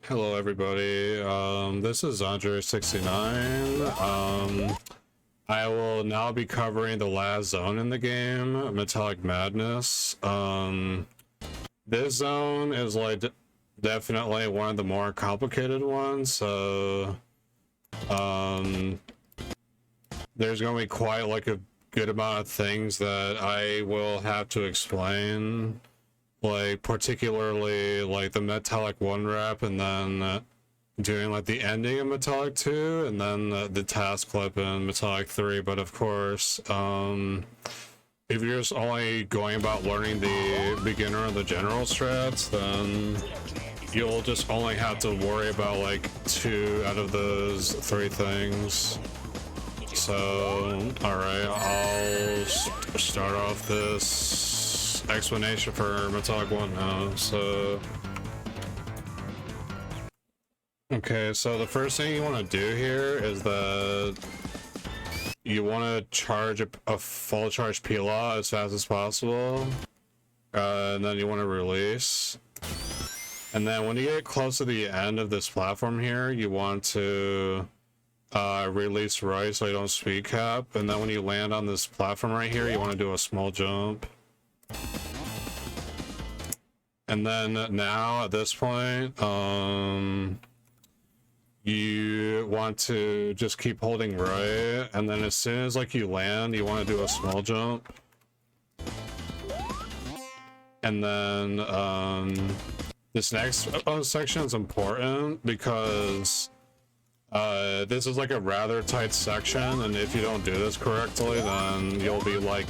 Hello everybody, this is Andre69. I will now be covering the last zone in the game, Metallic Madness. This zone is like definitely one of the more complicated ones, so there's gonna be quite like a good amount of things that I will have to explain. Like particularly like the Metallic 1 rep, and then doing like the ending of Metallic 2, and then the TAS Clip in Metallic 3. But of course, if you're just only going about learning the beginner and the general strats, then you'll just only have to worry about like 2 out of those 3 things. So, alright, I'll start off this explanation for Metallic 1 now. So okay, so the first thing you want to do here is that you want to charge a full charge P-Law as fast as possible, and then you want to release, and then when you get close to the end of this platform here, you want to release right so you don't speed cap, and then when you land on this platform right here, you want to do a small jump. And then now at this point, you want to just keep holding right, and then as soon as like you land, you want to do a small jump. And then this next section is important because this is like a rather tight section, and if you don't do this correctly, then you'll be like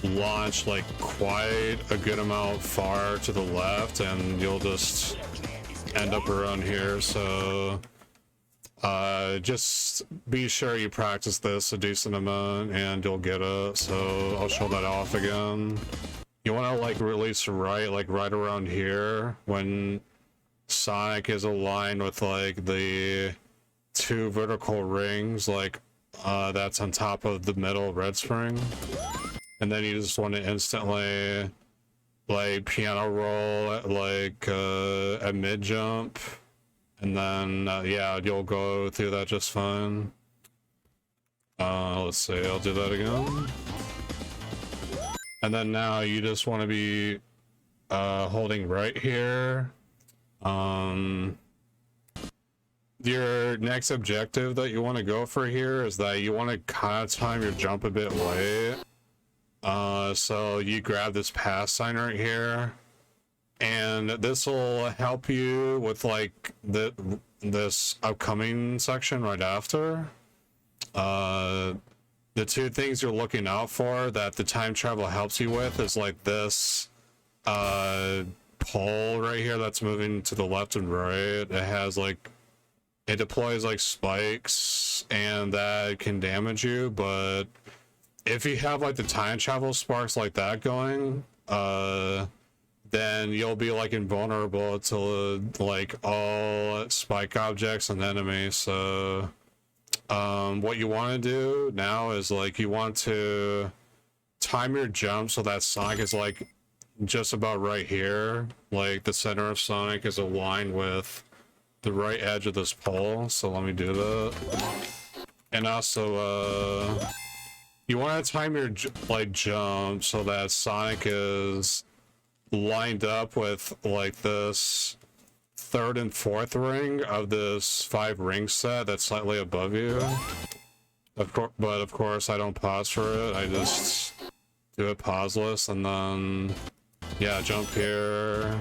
launched like quite a good amount far to the left, and you'll just end up around here. So just be sure you practice this a decent amount and you'll get it. So I'll show that off again. You want to like release right, like right around here when Sonic is aligned with like the 2 vertical rings, like that's on top of the middle red spring. And then you just want to instantly like piano roll like a mid jump, and then yeah, you'll go through that just fine. Let's see, I'll do that again. And then now you just want to be holding right here. Your next objective that you want to go for here is that you want to kind of time your jump a bit late. So you grab this pass sign right here, and this will help you with like this upcoming section right after. The 2 things you're looking out for that the time travel helps you with is like this pole right here that's moving to the left and right. It has like, it deploys like spikes, and that can damage you, but if you have like the time travel sparks like that going, then you'll be like invulnerable to like all spike objects and enemies. So what you want to do now is like you want to time your jump so that Sonic is like just about right here, like the center of Sonic is aligned with the right edge of this pole. So let me do that. And also you want to time your like jump so that Sonic is lined up with like this 3rd and 4th ring of this 5 ring set that's slightly above you. But of course I don't pause for it, I just do it pauseless, and then yeah, jump here.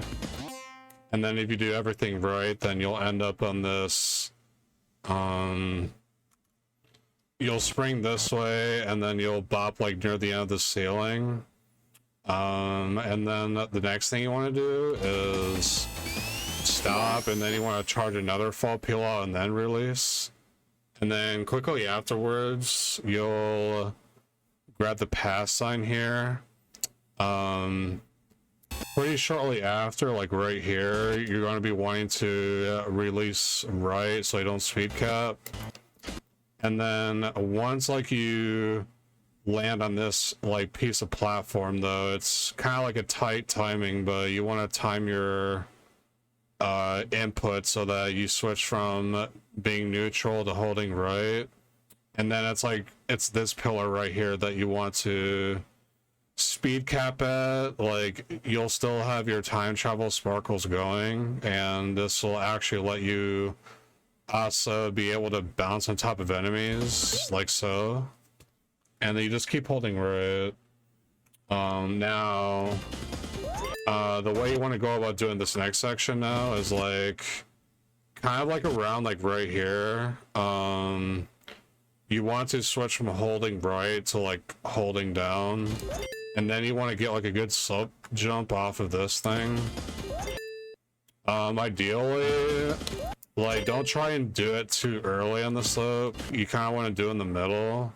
And then if you do everything right, then you'll end up on this you'll spring this way, and then you'll bop like near the end of the ceiling. And then the next thing you want to do is stop, and then you want to charge another full P-Law and then release. And then quickly afterwards, you'll grab the pass sign here. Pretty shortly after, like right here, you're going to be wanting to release right so you don't speed cap. And then once like you land on this like piece of platform, though, it's kind of like a tight timing, but you want to time your input so that you switch from being neutral to holding right. And then it's like, it's this pillar right here that you want to speed cap at. Like, you'll still have your time travel sparkles going, and this will actually let you also be able to bounce on top of enemies, like so. And then you just keep holding right. Now, the way you want to go about doing this next section now is like, kind of like around like right here. You want to switch from holding right to like holding down, and then you want to get like a good slope jump off of this thing. Ideally, like, don't try and do it too early on the slope. You kind of want to do it in the middle.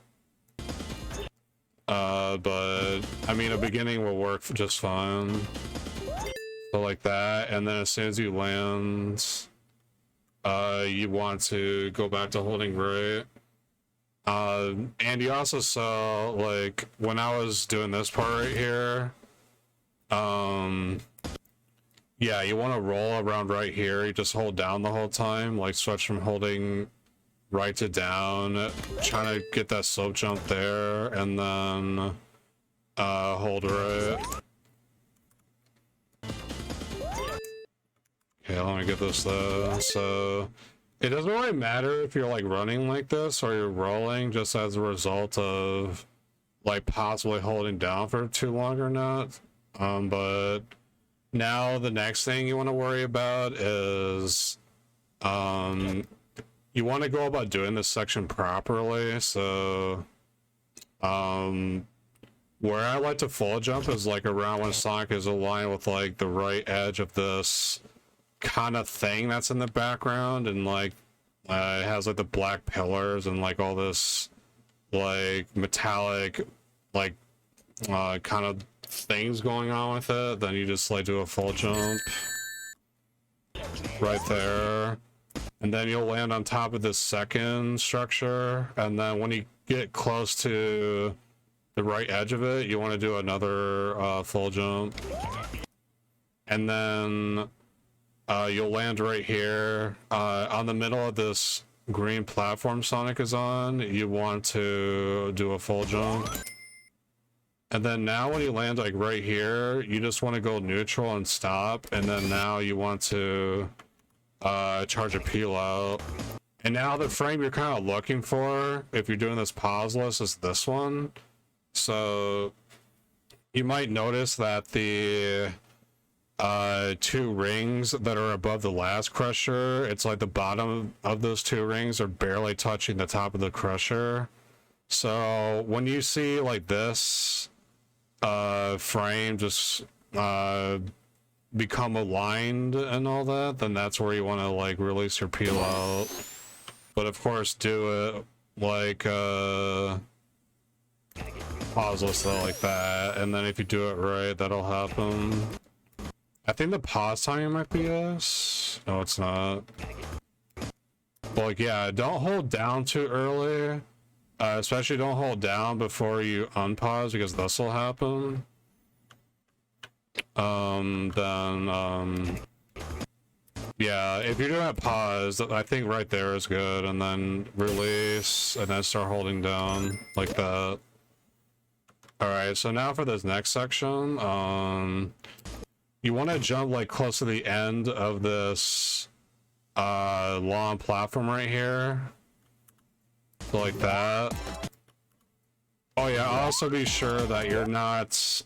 But I mean, a beginning will work just fine. So like that, and then as soon as you land, you want to go back to holding right. And you also saw, like, when I was doing this part right here, yeah, you want to roll around right here. You just hold down the whole time, like switch from holding right to down, trying to get that slope jump there, and then hold right. Okay, let me get this though. So it doesn't really matter if you're like running like this or you're rolling, just as a result of like possibly holding down for too long or not. But now the next thing you want to worry about is you want to go about doing this section properly. So where I like to full jump is like around when Sonic is aligned with like the right edge of this kind of thing that's in the background, and like it has like the black pillars and like all this like metallic like kind of things going on with it. Then you just like do a full jump right there, and then you'll land on top of this second structure, and then when you get close to the right edge of it, you want to do another full jump, and then you'll land right here on the middle of this green platform Sonic is on. You want to do a full jump, and then now when you land like right here, you just want to go neutral and stop, and then now you want to charge a peel out. And now the frame you're kind of looking for, if you're doing this pauseless, is this one. So you might notice that the two rings that are above the last crusher, it's like the bottom of those two rings are barely touching the top of the crusher. So when you see like this frame just become aligned and all that, then that's where you want to like release your peel out. But of course do it like pauseless though, like that, and then if you do it right, that'll happen. I think the pause timing might be this. No, it's not. But like, yeah, don't hold down too early. Especially don't hold down before you unpause, because this will happen. Yeah, if you're doing a pause, I think right there is good, and then release, and then start holding down like that. Alright, so now for this next section, you want to jump like close to the end of this long platform right here. So like that. Oh yeah, also be sure that you're not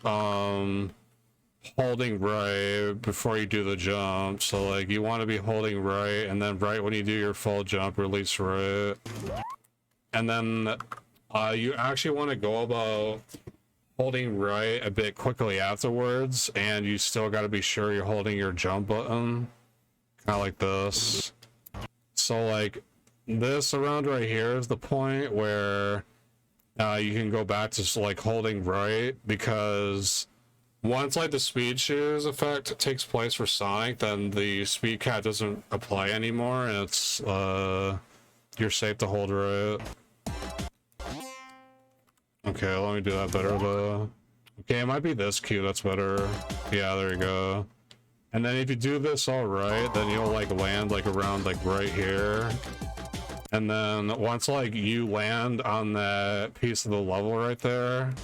holding right before you do the jump. So like you want to be holding right, and then right when you do your full jump, release right. And then you actually want to go about holding right a bit quickly afterwards, and you still got to be sure you're holding your jump button, kind of like this. So like this around right here is the point where you can go back to like holding right, because once like the speed shoes effect takes place for Sonic, then the speed cap doesn't apply anymore, and it's you're safe to hold right. Okay, let me do that better though. Okay, it might be this cue that's better. Yeah, there you go. And then if you do this all right, then you'll like land like around like right here. And then once like you land on that piece of the level right there,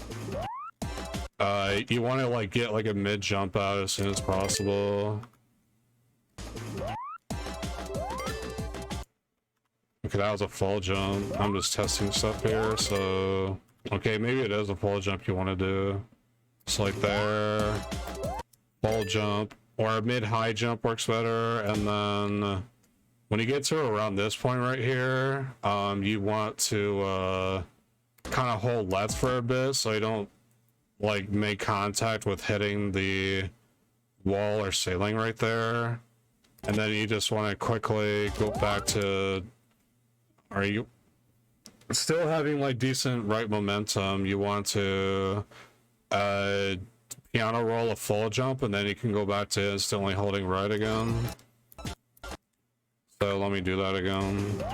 you want to like get like a mid jump out as soon as possible. Okay, that was a full jump. I'm just testing stuff here, so okay, maybe it is a full jump you want to do. Just like there, full jump, or a mid-high jump works better. And then when you get to around this point right here, you want to kind of hold left for a bit so you don't like make contact with hitting the wall or ceiling right there. And then you just want to quickly go back to, are you still having like decent right momentum? You want to piano roll a full jump, and then you can go back to instantly holding right again. So let me do that again.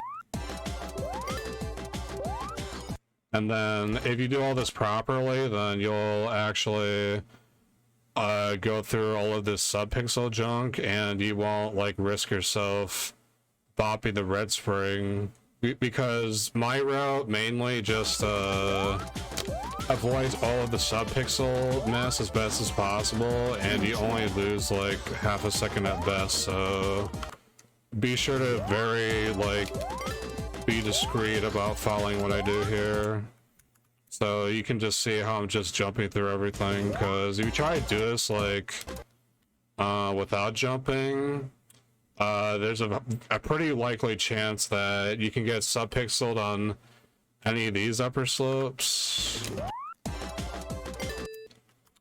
And then if you do all this properly, then you'll actually go through all of this subpixel junk, and you won't like risk yourself bopping the red spring, because my route mainly just avoids all of the subpixel mess as best as possible, and you only lose like half a second at best. So be sure to be discreet about following what I do here. So you can just see how I'm just jumping through everything, because if you try to do this like without jumping, there's a pretty likely chance that you can get subpixeled on any of these upper slopes.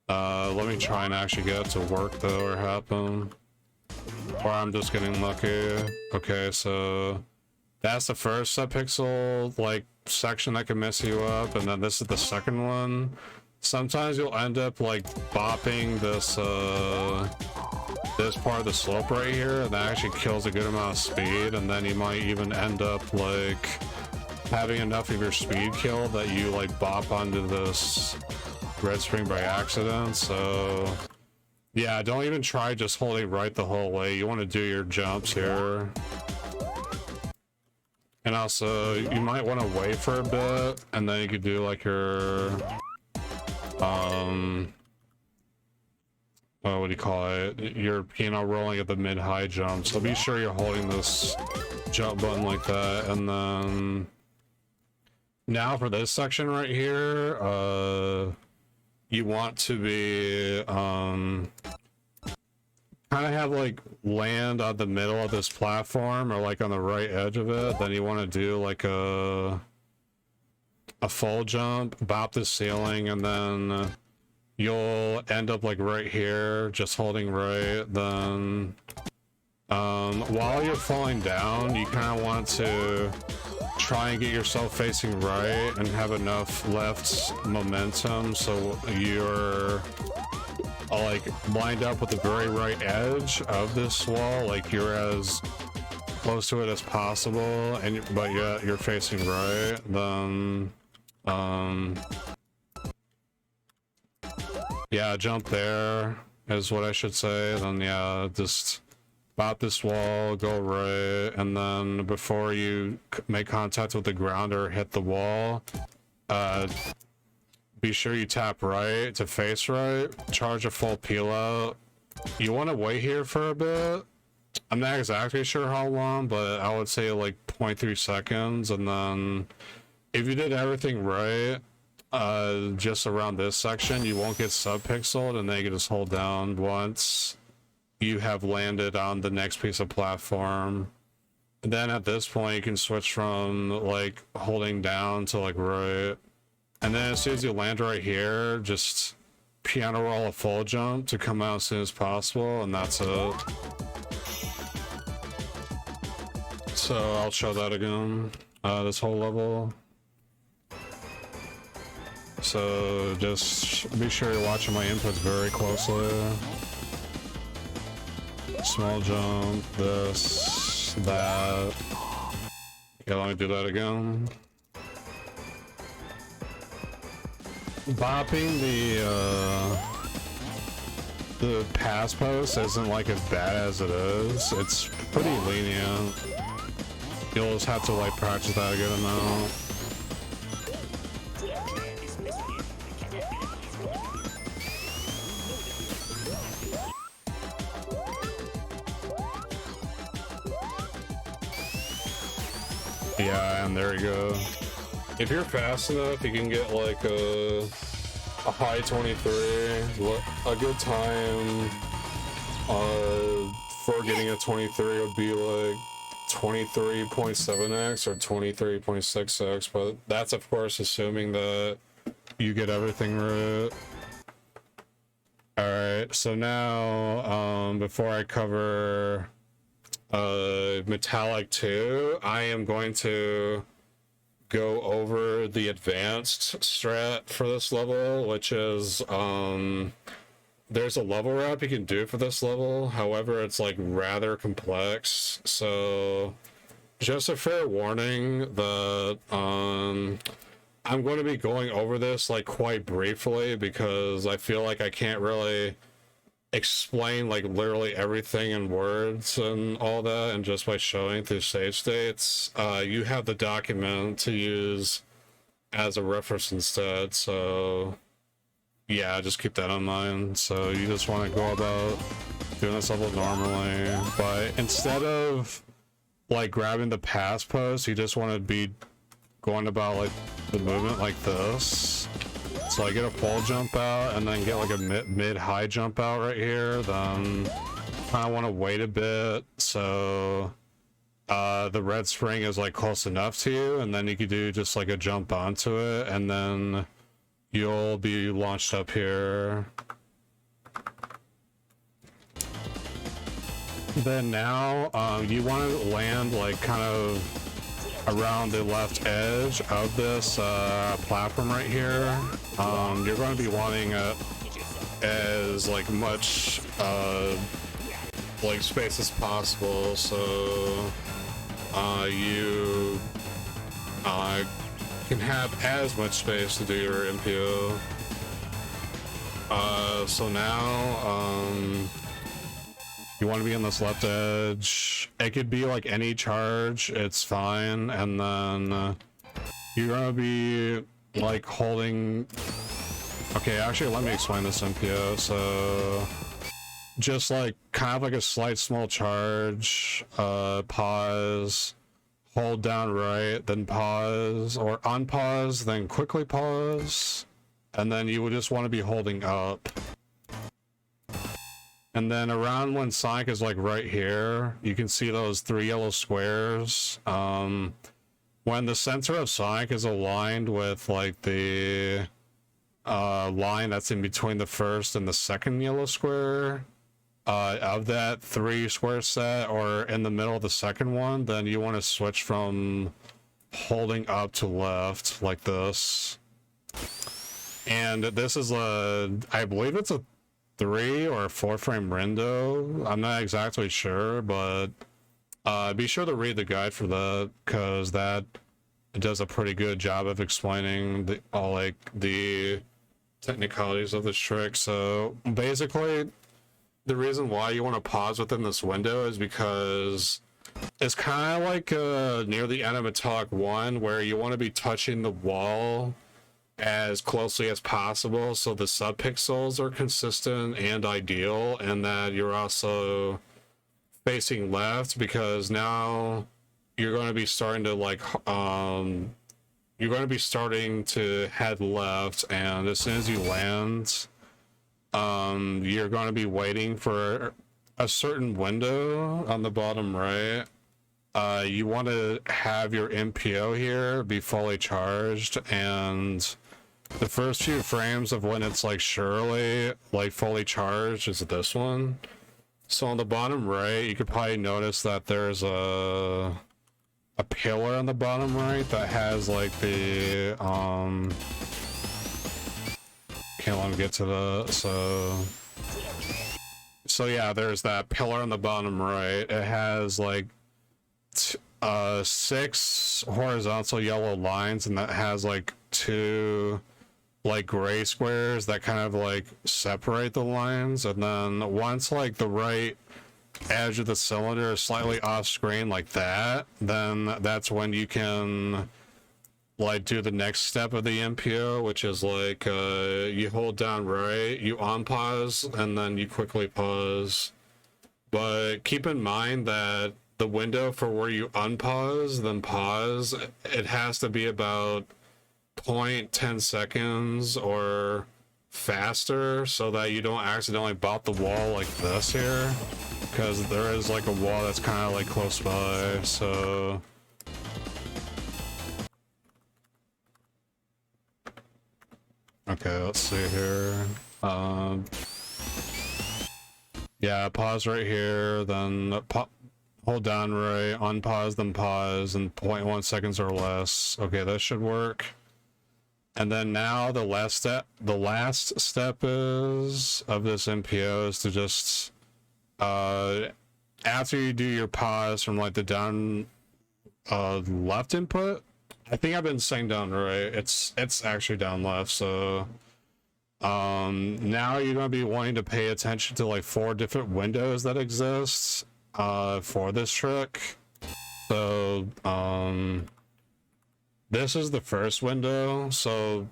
Let me try and actually get it to work though, or happen. Or I'm just getting lucky. Okay, so that's the first subpixel like section that can mess you up, and then this is the second one. Sometimes you'll end up like bopping this this part of the slope right here, and that actually kills a good amount of speed, and then you might even end up like having enough of your speed kill that you like bop onto this red spring by accident. So yeah, don't even try just holding right the whole way. You want to do your jumps here. And also, you might want to wait for a bit, and then you could do like your, what do you call it? Your piano rolling at the mid-high jump. So be sure you're holding this jump button like that. And then now for this section right here, you want to be, kind of have like land on the middle of this platform, or like on the right edge of it. Then you want to do like a full jump, bop the ceiling, and then you'll end up like right here, just holding right. Then while you're falling down, you kind of want to try and get yourself facing right and have enough left momentum so you're like lined up with the very right edge of this wall, like you're as close to it as possible, and but yeah, you're facing right. Then yeah, jump there is what I should say. Then yeah, just bop this wall, go right, and then before you make contact with the ground or hit the wall, be sure you tap right to face right, charge a full peel out. You want to wait here for a bit. I'm not exactly sure how long, but I would say like 0.3 seconds. And then if you did everything right, just around this section, you won't get subpixeled, and then you can just hold down once you have landed on the next piece of platform. And then at this point, you can switch from like holding down to like right. And then as soon as you land right here, just piano roll a full jump to come out as soon as possible, and that's it. So I'll show that again, this whole level. So just be sure you're watching my inputs very closely. Small jump, this, that. Yeah, let me do that again. the pass post isn't like as bad as it is. It's pretty lenient. You'll just have to like practice that a good amount. Yeah, and there you go. If you're fast enough, you can get like a high 23. A good time for getting a 23 would be like 23.7x or 23.6x, but that's of course assuming that you get everything right. Alright, so now before I cover Metallic 2, I am going to go over the advanced strat for this level, which is there's a level wrap you can do for this level. However, it's like rather complex, so just a fair warning that I'm going to be going over this like quite briefly because I feel like I can't really explain like literally everything in words and all that, and just by showing through save states. You have the document to use as a reference instead, so yeah, just keep that in mind. So you just want to go about doing this level normally, but instead of like grabbing the pass post, you just want to be going about like the movement like this. So I get a full jump out and then get like a mid-high jump out right here. Then kind of want to wait a bit so the red spring is like close enough to you, and then you can do just like a jump onto it, and then you'll be launched up here. Then now you want to land like kind of around the left edge of this platform right here. You're going to be wanting it as like much like space as possible, so you can have as much space to do your MPO. So now you want to be on this left edge. It could be like any charge, it's fine. And then you're gonna be like holding. Okay, actually, let me explain this MPO. So just like kind of like a slight small charge, pause, hold down right, then pause, or unpause, then quickly pause, and then you would just want to be holding up. And then around when Sonic is like right here, you can see those 3 yellow squares. When the center of Sonic is aligned with like the line that's in between the first and the second yellow square of that 3 square set, or in the middle of the second one, then you want to switch from holding up to left like this. And this is I believe it's a 3 or 4 frame rendo. I'm not exactly sure, but be sure to read the guide for that, because that does a pretty good job of explaining all like the technicalities of this trick. So basically, the reason why you want to pause within this window is because it's kind of like near the end of Metallic 1, where you want to be touching the wall as closely as possible so the subpixels are consistent and ideal, and that you're also facing left, because now you're going to be starting to like you're going to be starting to head left, and as soon as you land, you're going to be waiting for a certain window on the bottom right. You want to have your MPO here be fully charged, and the first few frames of when it's like surely like fully charged is this one. So on the bottom right, you could probably notice that there's a pillar on the bottom right that has like the can't let me get to the so yeah, there's that pillar on the bottom right. It has like 6 horizontal yellow lines, and that has like 2 like gray squares that kind of like separate the lines, and then once like the right edge of the cylinder is slightly off screen like that, then that's when you can like do the next step of the MPO, which is like you hold down right, you unpause, and then you quickly pause. But keep in mind that the window for where you unpause then pause, it has to be about 0.10 seconds or faster, so that you don't accidentally bop the wall like this here, because there is like a wall that's kind of like close by. So okay, let's see here. Yeah, pause right here, then hold down right, unpause, then pause, and 0.1 seconds or less. Okay, that should work. And then now the last step is of this MPO is to just after you do your pause from like the down left input. I think I've been saying down right. It's actually down left. So now you're gonna be wanting to pay attention to like 4 different windows that exist for this trick. So this is the first window. So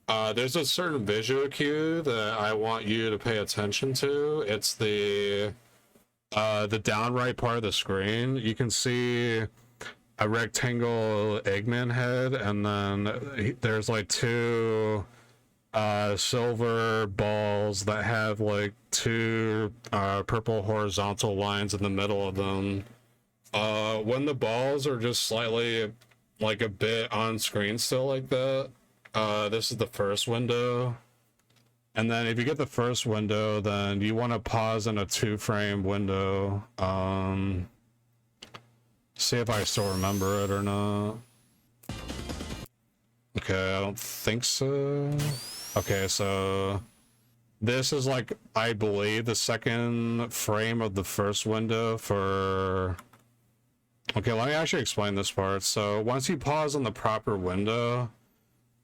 there's a certain visual cue that I want you to pay attention to. It's the down right part of the screen. You can see a rectangle Eggman head, and then there's like 2 silver balls that have like 2 purple horizontal lines in the middle of them. When the balls are just slightly like a bit on screen still like that, this is the first window. And then if you get the first window, then you want to pause in a 2-frame window. See if I still remember it or not. Okay, I don't think so. Okay, so this is like, I believe, the second frame of the first window for... Okay, let me actually explain this part. So once you pause on the proper window,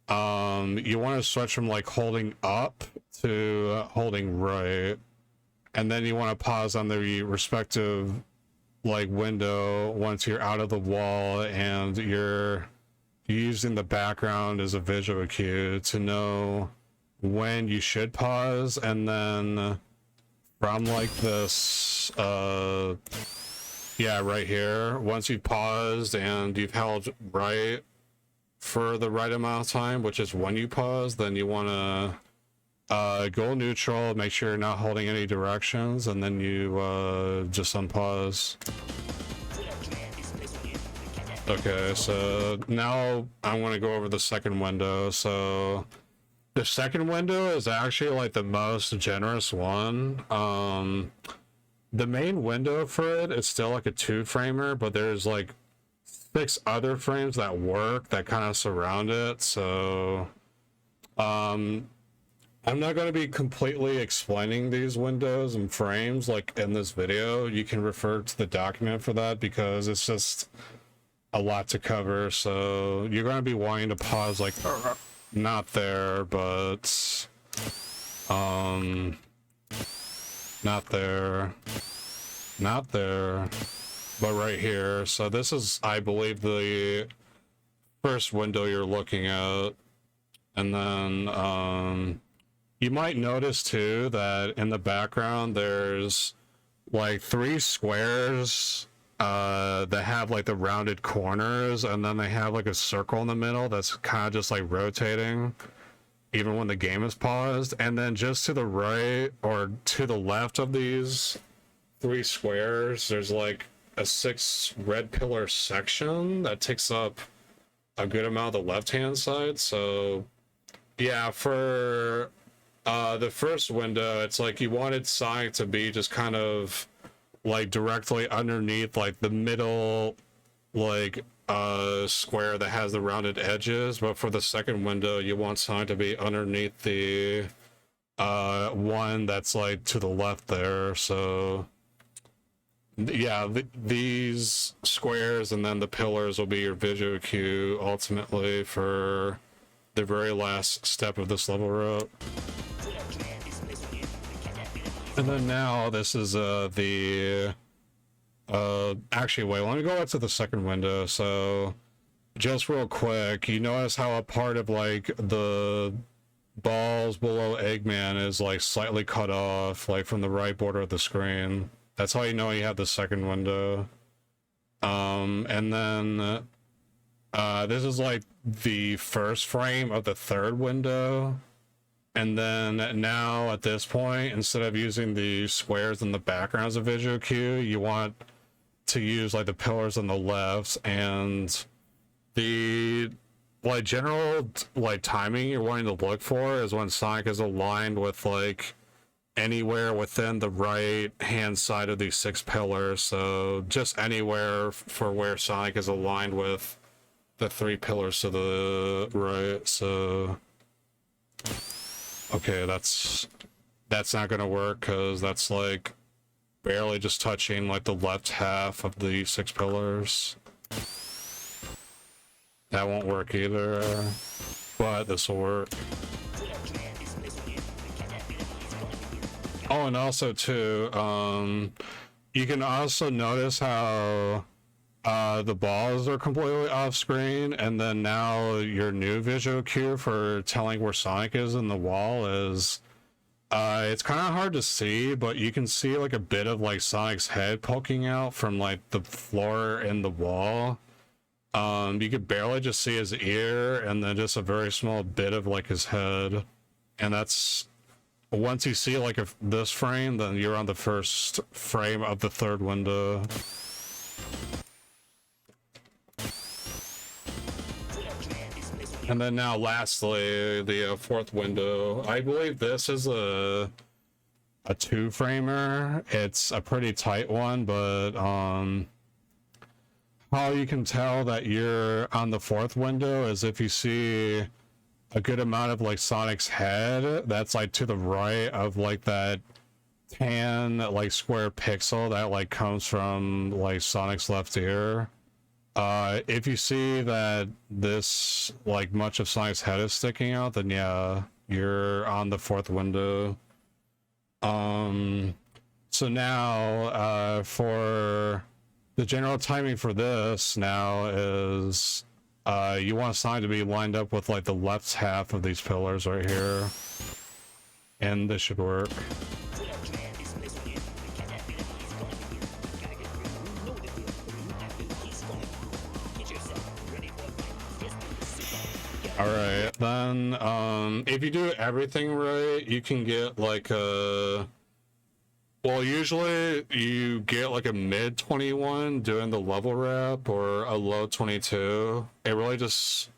you want to switch from like holding up to holding right, and then you want to pause on the respective like window once you're out of the wall and you're using the background as a visual cue to know when you should pause. And then from like this yeah, right here, once you've paused and you've held right for the right amount of time, which is when you pause, then you want to go neutral, make sure you're not holding any directions, and then you just unpause. Okay, so now I want to go over the second window. So the second window is actually like the most generous one. The main window for it is still like a 2-framer, but there's like 6 other frames that work that kind of surround it. So I'm not going to be completely explaining these windows and frames like in this video. You can refer to the document for that because it's just a lot to cover. So you're going to be wanting to pause like not there, but not there, not there, but right here. So this is, I believe, the first window you're looking at. And then you might notice too that in the background there's like 3 squares that have like the rounded corners, and then they have like a circle in the middle that's kind of just like rotating even when the game is paused. And then just to the right or to the left of these 3 squares, there's like a 6 red pillar section that takes up a good amount of the left hand side. So yeah, for the first window, it's like you wanted Sonic to be just kind of like directly underneath like the middle like square that has the rounded edges, but for the second window you want Sonic to be underneath the one that's like to the left there. So yeah, these squares and then the pillars will be your visual cue ultimately for the very last step of this level route. And then now this is actually wait, let me go back to the second window. So just real quick, you notice how a part of like the balls below Eggman is like slightly cut off, like from the right border of the screen. That's how you know you have the second window. And then this is like the first frame of the third window. And then now at this point, instead of using the squares in the background as a visual cue, you want to use like the pillars on the left, and the like general like timing you're wanting to look for is when Sonic is aligned with like anywhere within the right hand side of these 6 pillars. So just anywhere for where Sonic is aligned with the 3 pillars to the right. So okay, that's not gonna work because that's like barely just touching like the left half of the 6 pillars. That won't work either, but this will work. Oh, and also too, you can also notice how the balls are completely off screen, and then now your new visual cue for telling where Sonic is in the wall is it's kind of hard to see, but you can see like a bit of like Sonic's head poking out from like the floor in the wall. You could barely just see his ear, and then just a very small bit of like his head. And that's, once you see like this frame, then you're on the first frame of the third window. And then now lastly, the fourth window. I believe this is a 2-framer. It's a pretty tight one, but how you can tell that you're on the fourth window is if you see a good amount of like Sonic's head that's like to the right of like that tan like square pixel that like comes from like Sonic's left ear. If you see that this like much of Sonic's head is sticking out, then yeah, you're on the fourth window. So now for the general timing for this now is you want Sonic to be lined up with like the left half of these pillars right here, and this should work. Alright, then if you do everything right, you can get like a, well, usually you get like a mid 21 doing the level wrap, or a low 22. It really just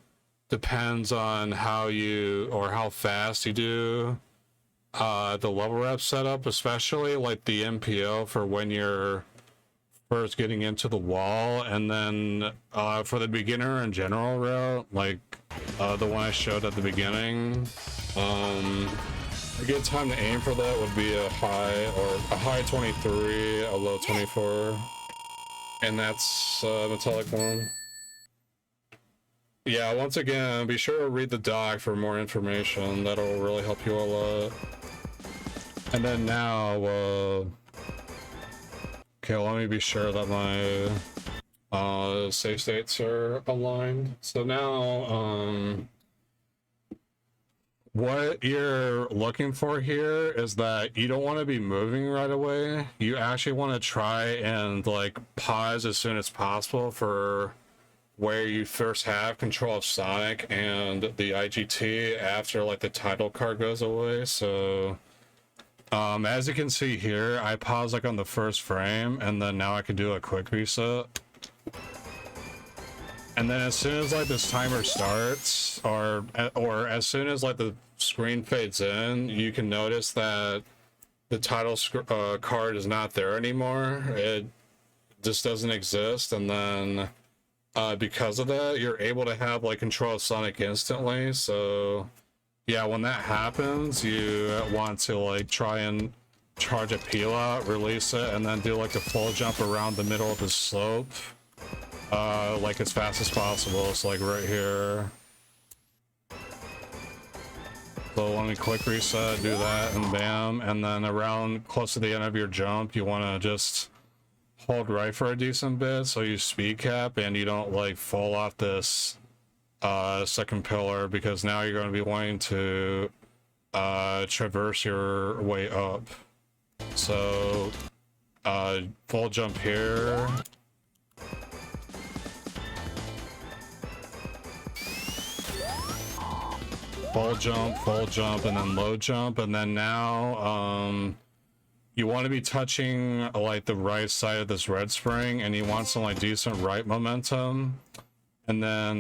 depends on how you, or how fast you do the level wrap setup, especially like the MPO for when you're first getting into the wall. And then for the beginner and general route, like the one I showed at the beginning, a good time to aim for that would be a high 23, a low 24, and that's metallic one. Yeah, once again, be sure to read the doc for more information. That'll really help you a lot. And then now, okay, let me be sure that my save states are aligned. So now, what you're looking for here is that you don't want to be moving right away. You actually want to try and like pause as soon as possible for where you first have control of Sonic and the IGT after like the title card goes away. So as you can see here, I pause like on the first frame, and then now I can do a quick reset. And then as soon as like this timer starts, or as soon as like the screen fades in, you can notice that the title card is not there anymore. It just doesn't exist. And then because of that, you're able to have like control of Sonic instantly. So yeah, when that happens, you want to like try and charge a peel out, release it, and then do like a full jump around the middle of the slope, like as fast as possible. It's like right here. So let me quick reset, do that, and bam. And then around close to the end of your jump, you want to just hold right for a decent bit so you speed cap and you don't like fall off this second pillar, because now you're going to be wanting to traverse your way up. So full jump here. Full jump, and then low jump, and then now you want to be touching like the right side of this red spring, and you want some like decent right momentum. And then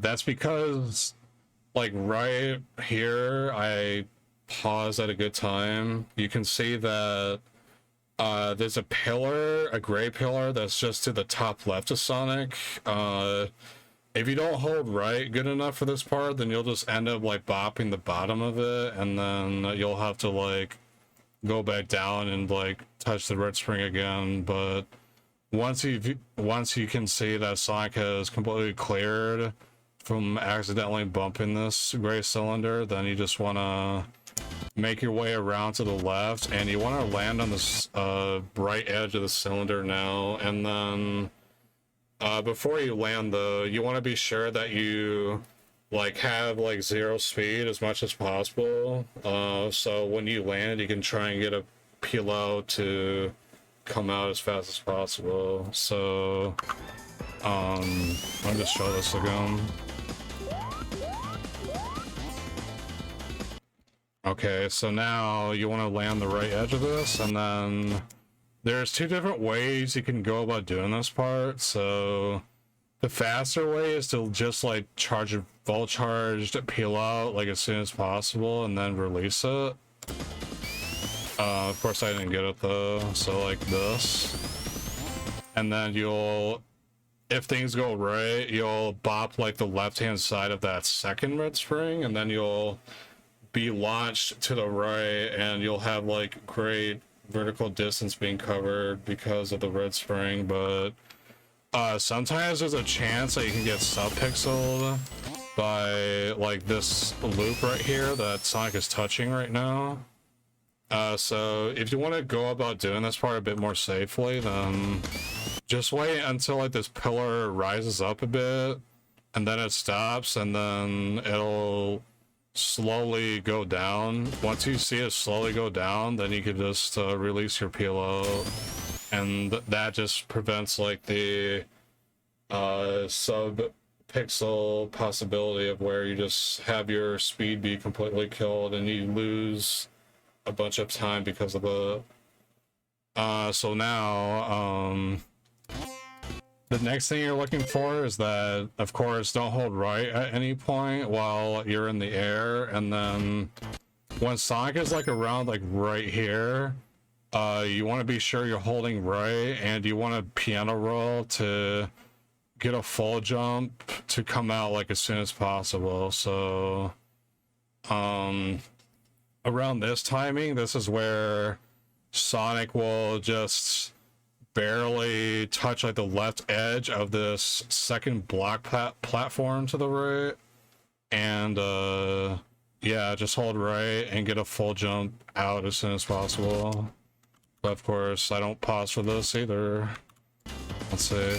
that's because like right here I pause at a good time. You can see that there's a pillar, a gray pillar that's just to the top left of Sonic. If you don't hold right good enough for this part, then you'll just end up like bopping the bottom of it, and then you'll have to like go back down and like touch the red spring again. But once you can see that Sonic has completely cleared from accidentally bumping this gray cylinder, then you just want to make your way around to the left, and you want to land on this bright edge of the cylinder now. And then before you land though, you want to be sure that you like have like 0 speed as much as possible, so when you land you can try and get a peel out to come out as fast as possible. So I'll just show this again. Okay, so now you want to land the right edge of this, and then there's 2 different ways you can go about doing this part. So the faster way is to just like charge a full charged peel out like as soon as possible and then release it. Of course I didn't get it though, so like this. And then you'll, if things go right, you'll bop like the left hand side of that second red spring, and then you'll be launched to the right, and you'll have like great vertical distance being covered because of the red spring. But sometimes there's a chance that you can get sub-pixeled by like this loop right here that Sonic is touching right now. So if you want to go about doing this part a bit more safely, then just wait until like this pillar rises up a bit, and then it stops, and then it'll slowly go down. Once you see it slowly go down, then you can just release your peel out, and that just prevents like the sub pixel possibility of where you just have your speed be completely killed and you lose a bunch of time because of it. So now the next thing you're looking for is that, of course, don't hold right at any point while you're in the air. And then when Sonic is like around like right here, you want to be sure you're holding right, and you want to piano roll to get a full jump to come out like as soon as possible. So around this timing, this is where Sonic will just barely touch like the left edge of this second block platform to the right, and yeah, just hold right and get a full jump out as soon as possible. But of course I don't pause for this either. Let's see,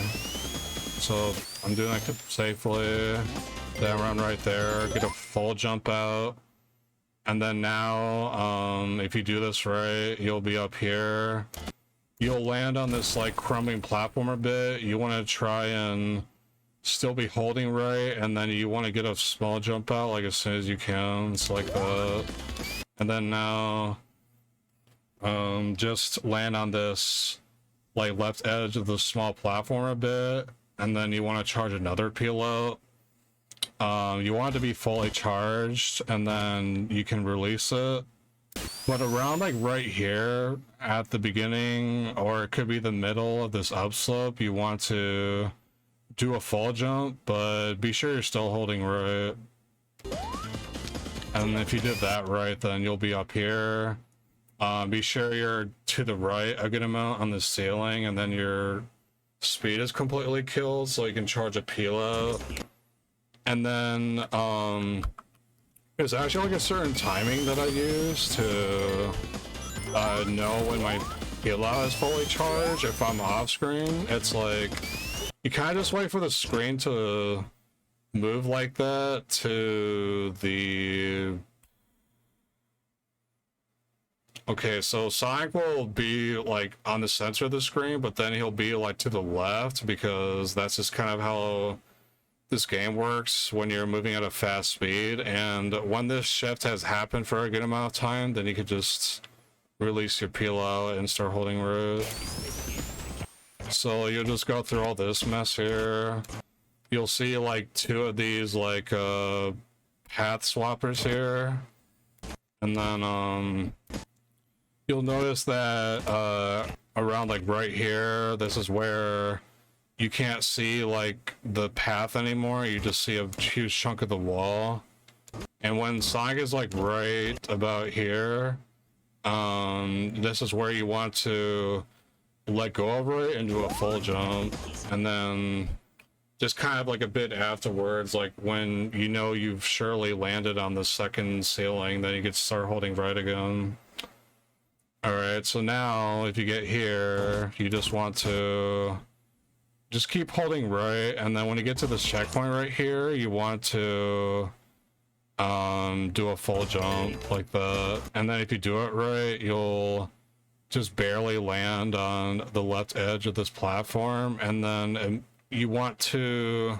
so I'm doing it safely, then run right there, get a full jump out, and then now if you do this right, you'll be up here. You'll land on this like crumbling platform a bit. You want to try and still be holding right, and then you want to get a small jump out like as soon as you can. It's like that. And then now just land on this like left edge of the small platform a bit, and then you want to charge another peel out. You want it to be fully charged, and then you can release it. But around like right here at the beginning, or it could be the middle of this upslope, you want to do a full jump, but be sure you're still holding right. And if you did that right, then you'll be up here. Be sure you're to the right a good amount on the ceiling, and then your speed is completely killed, so you can charge a peel out. And then There's actually like a certain timing that I use to know when my pila is fully charged. If I'm off screen, it's like you kind of just wait for the screen to move like that to the... Okay, so Sonic will be like on the center of the screen, but then he'll be like to the left because that's just kind of how this game works when you're moving at a fast speed. And when this shift has happened for a good amount of time, then you could just release your peel out and start holding root. So you'll just go through all this mess here. You'll see like 2 of these like path swappers here, and then you'll notice that around like right here, this is where you can't see like the path anymore. You just see a huge chunk of the wall. And when Sonic is like right about here, this is where you want to let go of it and do a full jump. And then just kind of like a bit afterwards, like when you know you've surely landed on the second ceiling, then you can start holding right again. Alright, so now if you get here, you just want to just keep holding right, and then when you get to this checkpoint right here, you want to do a full jump like that. And then if you do it right, you'll just barely land on the left edge of this platform, and then you want to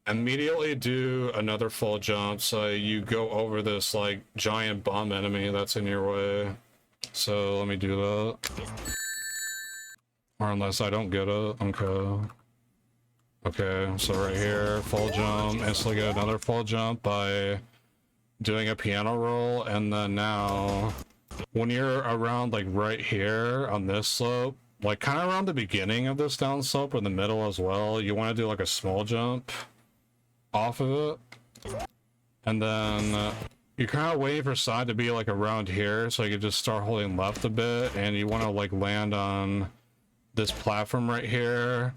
immediately do another full jump so you go over this like giant bomb enemy that's in your way. So let me do that. Or unless I don't get it. Okay. Okay, so right here, full jump, instantly get another full jump by doing a piano roll, and then now when you're around like right here on this slope, like kind of around the beginning of this down slope or the middle as well, you want to do like a small jump off of it, and then you're kind of waiting for side to be like around here so you can just start holding left a bit, and you want to like land on this platform right here.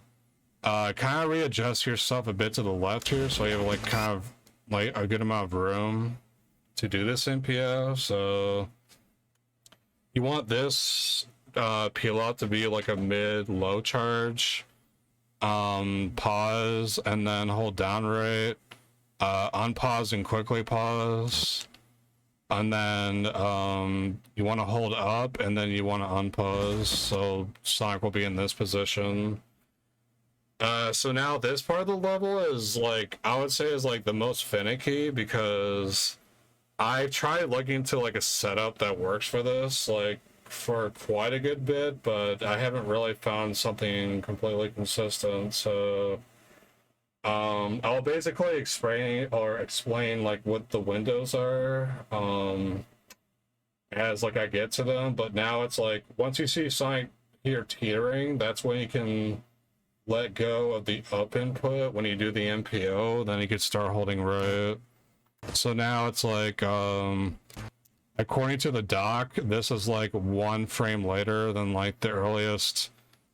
Kind of readjust yourself a bit to the left here so you have like kind of like a good amount of room to do this NPO. So you want this peel out to be like a mid-low charge. Pause and then hold down right. Unpause and quickly pause. And then you want to hold up and then you want to unpause. So Sonic will be in this position. So now this part of the level is like, I would say is like the most finicky, because I tried looking to like a setup that works for this like for quite a good bit, but I haven't really found something completely consistent. So I'll basically explain like what the windows are as like I get to them. But now it's like once you see Sonic here teetering, that's when you can let go of the up input. When you do the MPO, then you can start holding right. So now it's like according to the doc, this is like 1 frame later than like the earliest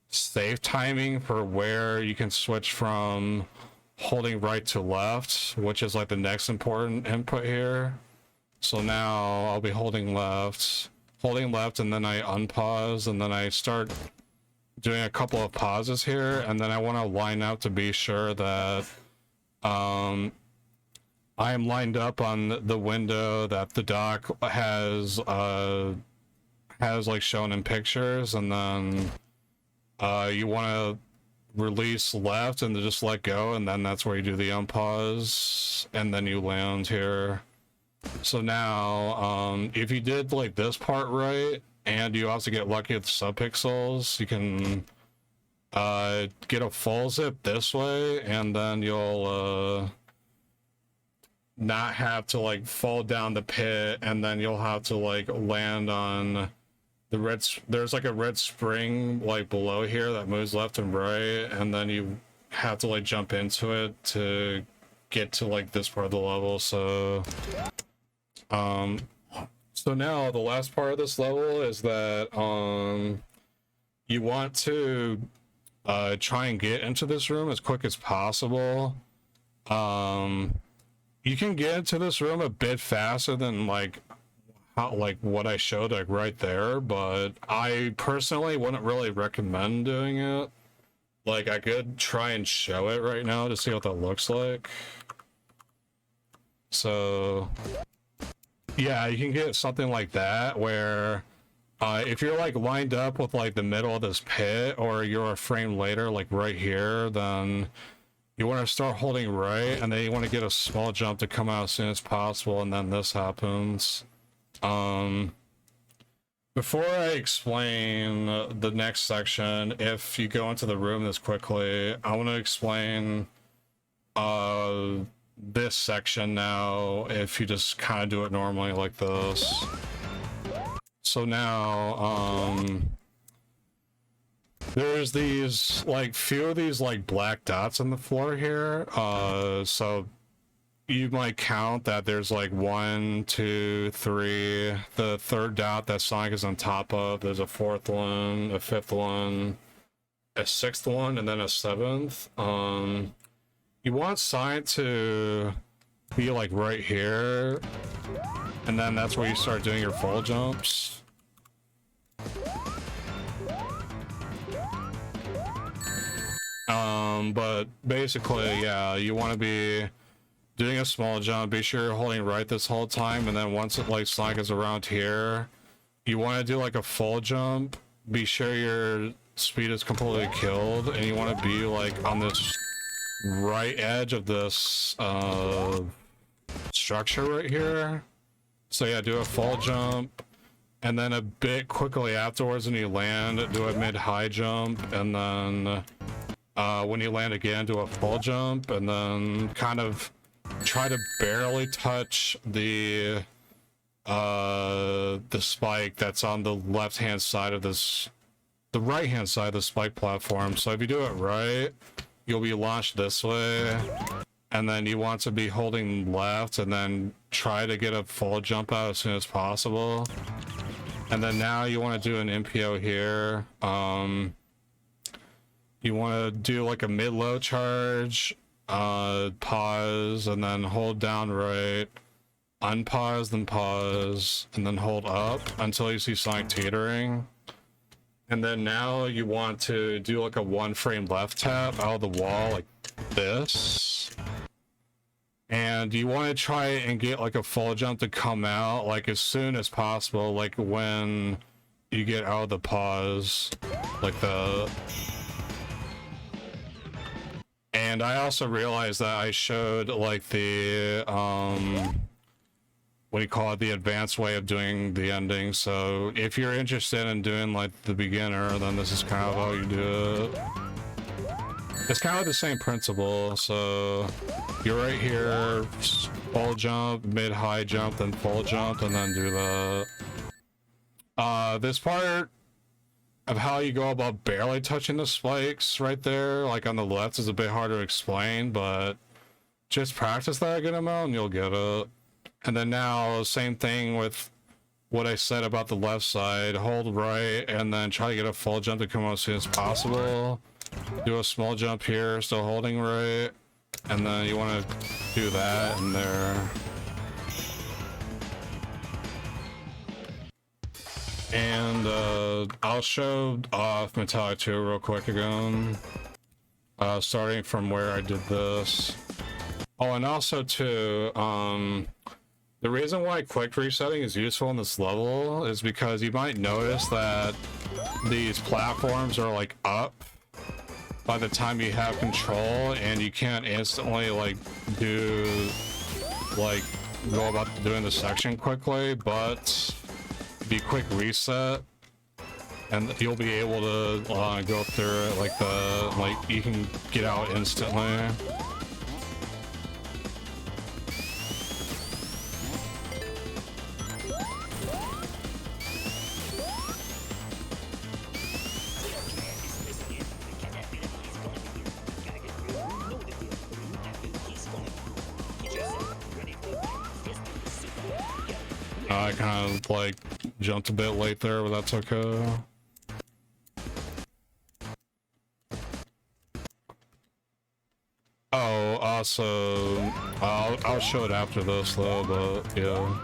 save timing for where you can switch from holding right to left, which is like the next important input here. So now I'll be holding left, and then I unpause, and then I start doing a couple of pauses here, and then I want to line up to be sure that I am lined up on the window that the doc has like shown in pictures, and then you want to release left and just let go, and then that's where you do the unpause, and then you land here. So now if you did like this part right, and you also get lucky with subpixels, you can get a full zip this way, and then you'll not have to like fall down the pit, and then you'll have to like land on the red. There's like a red spring like below here that moves left and right, and then you have to like jump into it to get to like this part of the level. So so now the last part of this level is that you want to try and get into this room as quick as possible. you can get into this room a bit faster than like how, like what I showed like right there, but I personally wouldn't really recommend doing it. Like I could try and show it right now to see what that looks like. So yeah, you can get something like that where if you're like lined up with like the middle of this pit, or you're a frame later like right here, then you want to start holding right, and then you want to get a small jump to come out as soon as possible, and then this happens. Before I explain the next section, if you go into the room this quickly, I want to explain this section now if you just kind of do it normally like this. So now, there's these, like, few of these, like, black dots on the floor here. So you might count that there's, like, 1, 2, 3. The third dot that Sonic is on top of. There's a fourth one, a fifth one, a sixth one, and then a seventh. You want Sonic to be, like, right here. And then that's where you start doing your full jumps. But basically, yeah, you want to be doing a small jump. Be sure you're holding right this whole time, and then once it like Sonic is around here, you want to do like a full jump. Be sure your speed is completely killed, and you want to be like on this right edge of this structure right here. So yeah, do a full jump, and then a bit quickly afterwards when you land, do a mid-high jump, and then when you land again, do a full jump, and then kind of try to barely touch the spike that's on the left-hand side of this, the right-hand side of the spike platform. So if you do it right, you'll be launched this way, and then you want to be holding left, and then try to get a full jump out as soon as possible. And then now you want to do an MPO here. You want to do like a mid-low charge, pause, and then hold down right, unpause, then pause, and then hold up until you see Sonic teetering. And then now you want to do like a 1 frame left tap out of the wall like this. And you want to try and get like a full jump to come out like as soon as possible, like when you get out of the pause, like the... And I also realized that I showed like the what do you call it, the advanced way of doing the ending. So if you're interested in doing like the beginner, then this is kind of how you do it. It's kind of the same principle. So you're right here, full jump, mid-high jump, then full jump, and then do that. This part of how you go about barely touching the spikes right there, like on the left, is a bit hard to explain, but just practice that a good amount and you'll get it. And then now, same thing with what I said about the left side. Hold right, and then try to get a full jump to come out as soon as possible. Do a small jump here, still holding right, and then you want to do that in there. And I'll show off Metallic 2 real quick again, starting from where I did this. Oh, and also too, the reason why quick resetting is useful in this level is because you might notice that these platforms are like up by the time you have control, and you can't instantly like do like go about doing the section quickly, but be quick reset and you'll be able to go through it like you can get out instantly. I kind of like jumped a bit late there, but that's okay. Oh, also, I'll show it after this though, but yeah.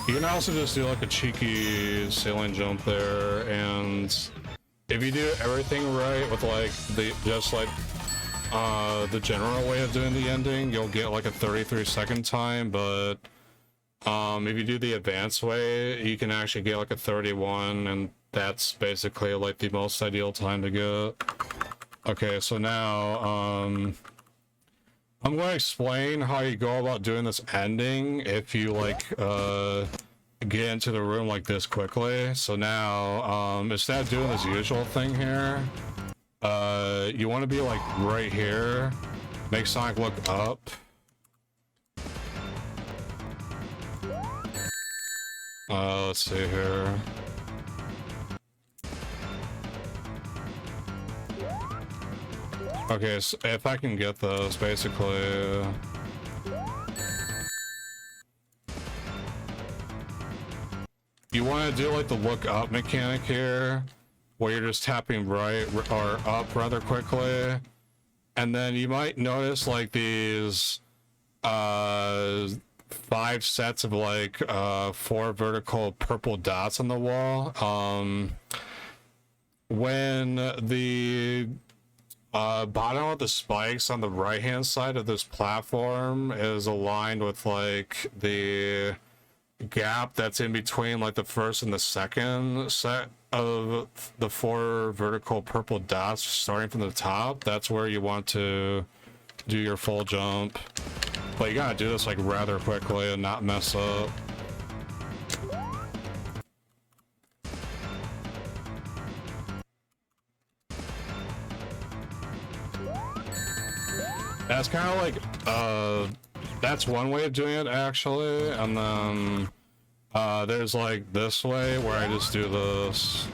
You can also just do like a cheeky ceiling jump there, and if you do everything right with like the general way of doing the ending, you'll get like a 33-second time, but if you do the advanced way, you can actually get like a 31, and that's basically like the most ideal time to get. Okay, so now I'm going to explain how you go about doing this ending if you like get into the room like this quickly. So now instead of doing this usual thing here, you want to be like right here, make Sonic look up. Let's see here. Okay, so if I can get those, basically. You want to do like the look up mechanic here, where you're just tapping right or up rather quickly, and then you might notice like these 5 sets of like 4 vertical purple dots on the wall. When the bottom of the spikes on the right hand side of this platform is aligned with like the gap that's in between like the first and the second set of the 4 vertical purple dots starting from the top, that's where you want to do your full jump. But you gotta do this like rather quickly and not mess up. That's kind of like that's one way of doing it actually, and then there's like this way where I just do this.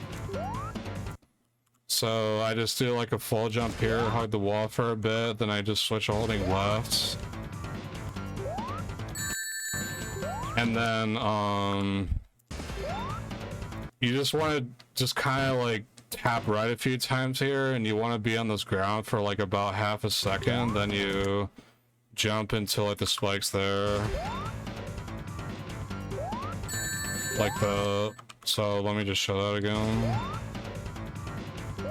So I just do like a full jump here, hug the wall for a bit, then I just switch holding left. And then you just want to just kind of like tap right a few times here, and you want to be on this ground for like about half a second, then you jump into like the spikes there. Like so let me just show that again.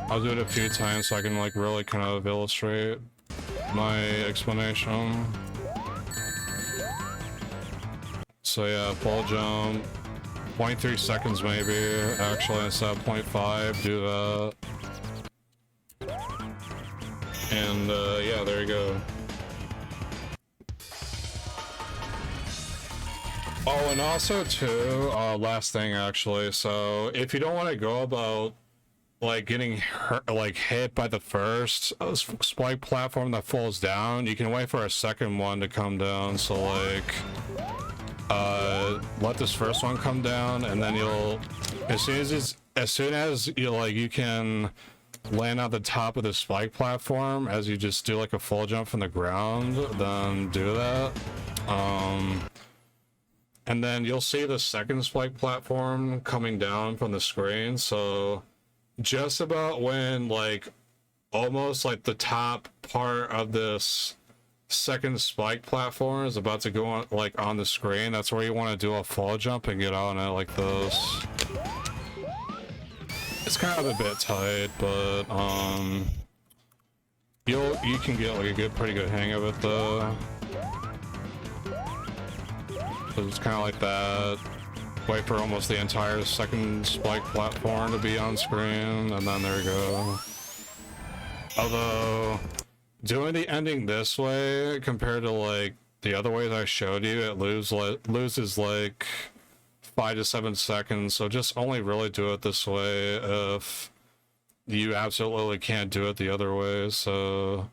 I'll do it a few times so I can like really kind of illustrate my explanation. So yeah, full jump, 0.3 seconds maybe, actually instead of 0.5, do that. And yeah, there you go. Oh, and also too, last thing actually, so if you don't want to go about like getting hurt, like hit by the first spike platform that falls down, you can wait for a second one to come down. So like let this first one come down, and then you'll as soon as you like you can land on the top of the spike platform as you just do like a full jump from the ground, then do that. And then you'll see the second spike platform coming down from the screen. So just about when like almost like the top part of this second spike platform is about to go on like on the screen, that's where you want to do a full jump and get on it like this. It's kind of a bit tight, but you can get like a pretty good hang of it though. So it's kind of like that. Wait for almost the entire second spike platform to be on screen, and then there you go. Although doing the ending this way compared to like the other ways I showed you, it loses like 5 to 7 seconds. So just only really do it this way if you absolutely can't do it the other way. So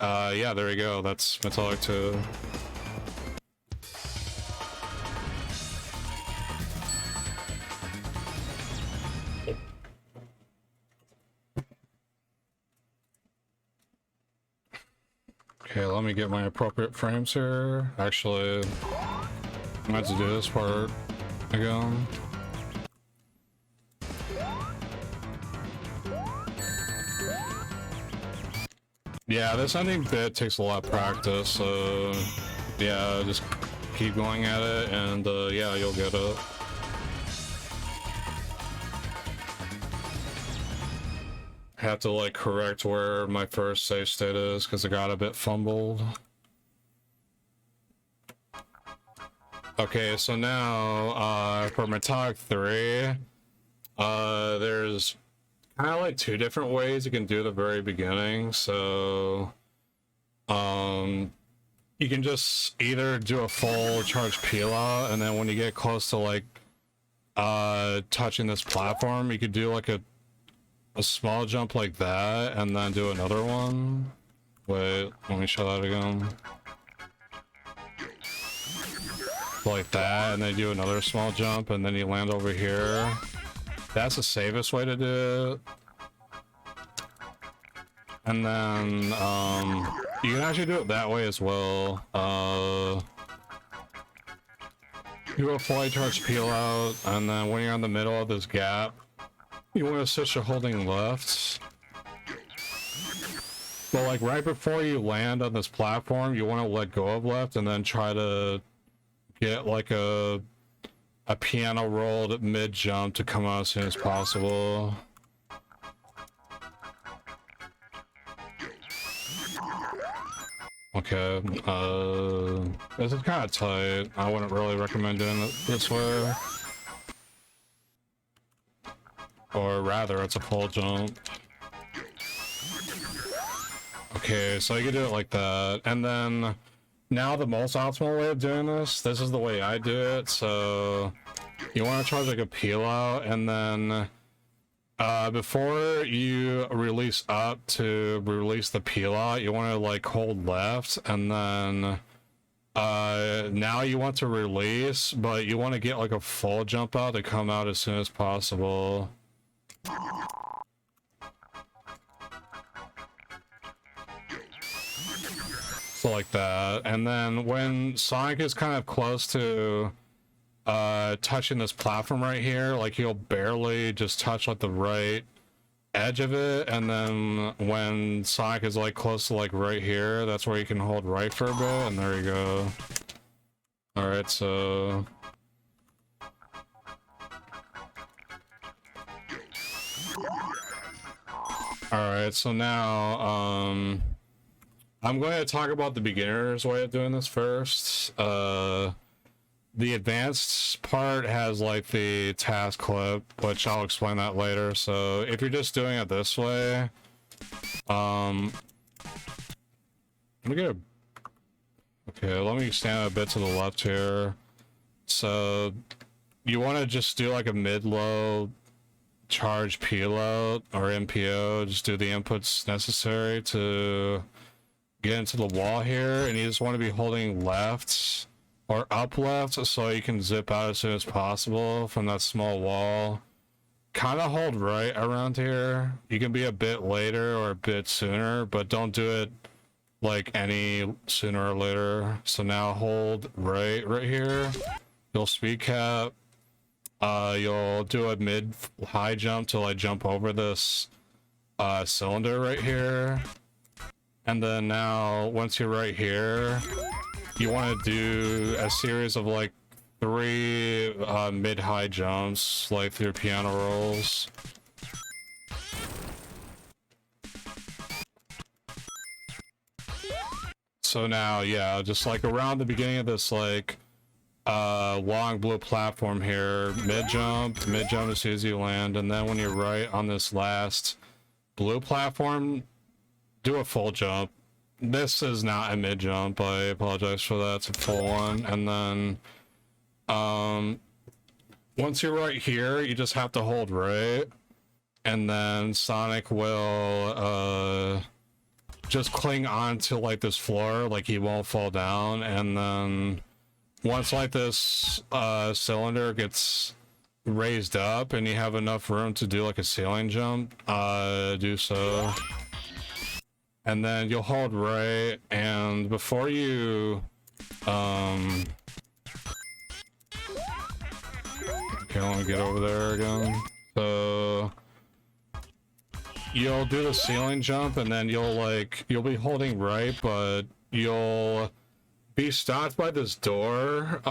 yeah, there you go. That's Metallic 2. Okay, let me get my appropriate frames here. Actually, I have to do this part again. Yeah, this ending bit takes a lot of practice, so yeah, just keep going at it, and yeah, you'll get it. Have to like correct where my first save state is because it got a bit fumbled. Okay, so now for Metallic 3, there's kind of like 2 different ways you can do the very beginning. So you can just either do a full charge peel out, and then when you get close to like touching this platform, you could do like a small jump like that, and then do another one. Wait, let me show that again. Like that, and then do another small jump, and then you land over here. That's the safest way to do it. And then you can actually do it that way as well. Do a fully charged peel out, and then when you're in the middle of this gap, you want to switch to holding left. But like right before you land on this platform, you want to let go of left, and then try to get like a piano rolled mid jump to come out as soon as possible. Okay, this is kind of tight. I wouldn't really recommend doing it this way. Or rather, it's a full jump. Okay, so you can do it like that. And then, now the most optimal way of doing this is the way I do it. So, you want to charge like a peel out, and then before you release up to release the peel out, you want to like hold left, and then now you want to release, but you want to get like a full jump out to come out as soon as possible. So like that, and then when Sonic is kind of close to touching this platform right here, like he'll barely just touch like the right edge of it, and then when Sonic is like close to like right here, that's where you can hold right for a bit, and there you go. Alright, so alright, so now I'm going to talk about the beginner's way of doing this first. The advanced part has like the TAS clip, which I'll explain that later. So if you're just doing it this way, let me get a... Okay, let me stand a bit to the left here. So you want to just do like a mid-low charge peel out or MPO, just do the inputs necessary to get into the wall here, and you just want to be holding left or up left so you can zip out as soon as possible from that small wall. Kind of hold right around here. You can be a bit later or a bit sooner, but don't do it like any sooner or later. So now hold right here. You'll speed cap. You'll do a mid high jump to like jump over this cylinder right here. And then now once you're right here, you want to do a series of like 3 mid-high jumps, like through piano rolls. So now, yeah, just like around the beginning of this like long blue platform here, mid jump as soon as you land, and then when you're right on this last blue platform, do a full jump. This is not a mid jump, I apologize for that, it's a full one. And then once you're right here, you just have to hold right, and then Sonic will just cling on to like this floor, like he won't fall down. And then once like this cylinder gets raised up and you have enough room to do like a ceiling jump, do so. And then you'll hold right, and before you okay, let me get over there again. So you'll do the ceiling jump, and then you'll be holding right, but you'll be stopped by this door,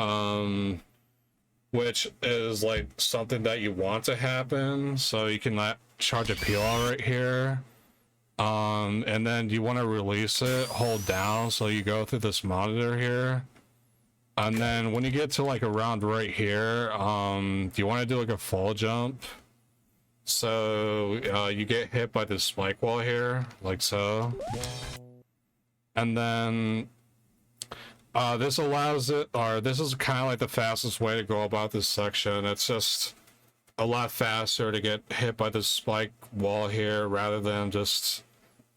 which is like something that you want to happen, so you can charge a peel right here. And then you want to release it, hold down, so you go through this monitor here. And then when you get to like around right here, you want to do like a full jump. So you get hit by this spike wall here, like so. And then this allows it, or this is kind of like the fastest way to go about this section. It's just a lot faster to get hit by this spike wall here rather than just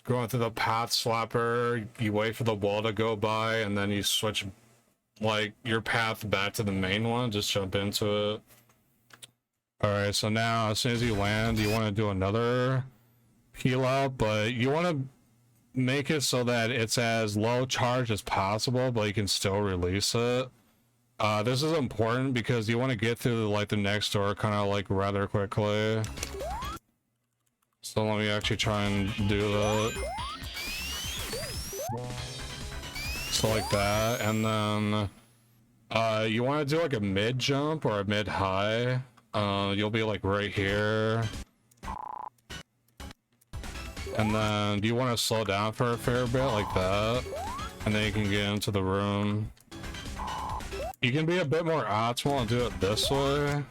going through the path swapper. You wait for the wall to go by and then you switch like your path back to the main one, just jump into it. All right, so now as soon as you land, you want to do another peel out, but you want to make it so that it's as low charge as possible, but you can still release it. This is important because you want to get through like the next door kind of like rather quickly. So let me actually try and do that. So like that, and then you want to do like a mid jump or a mid high. You'll be like right here. And then you want to slow down for a fair bit like that, and then you can get into the room. You can be a bit more optimal and do it this way.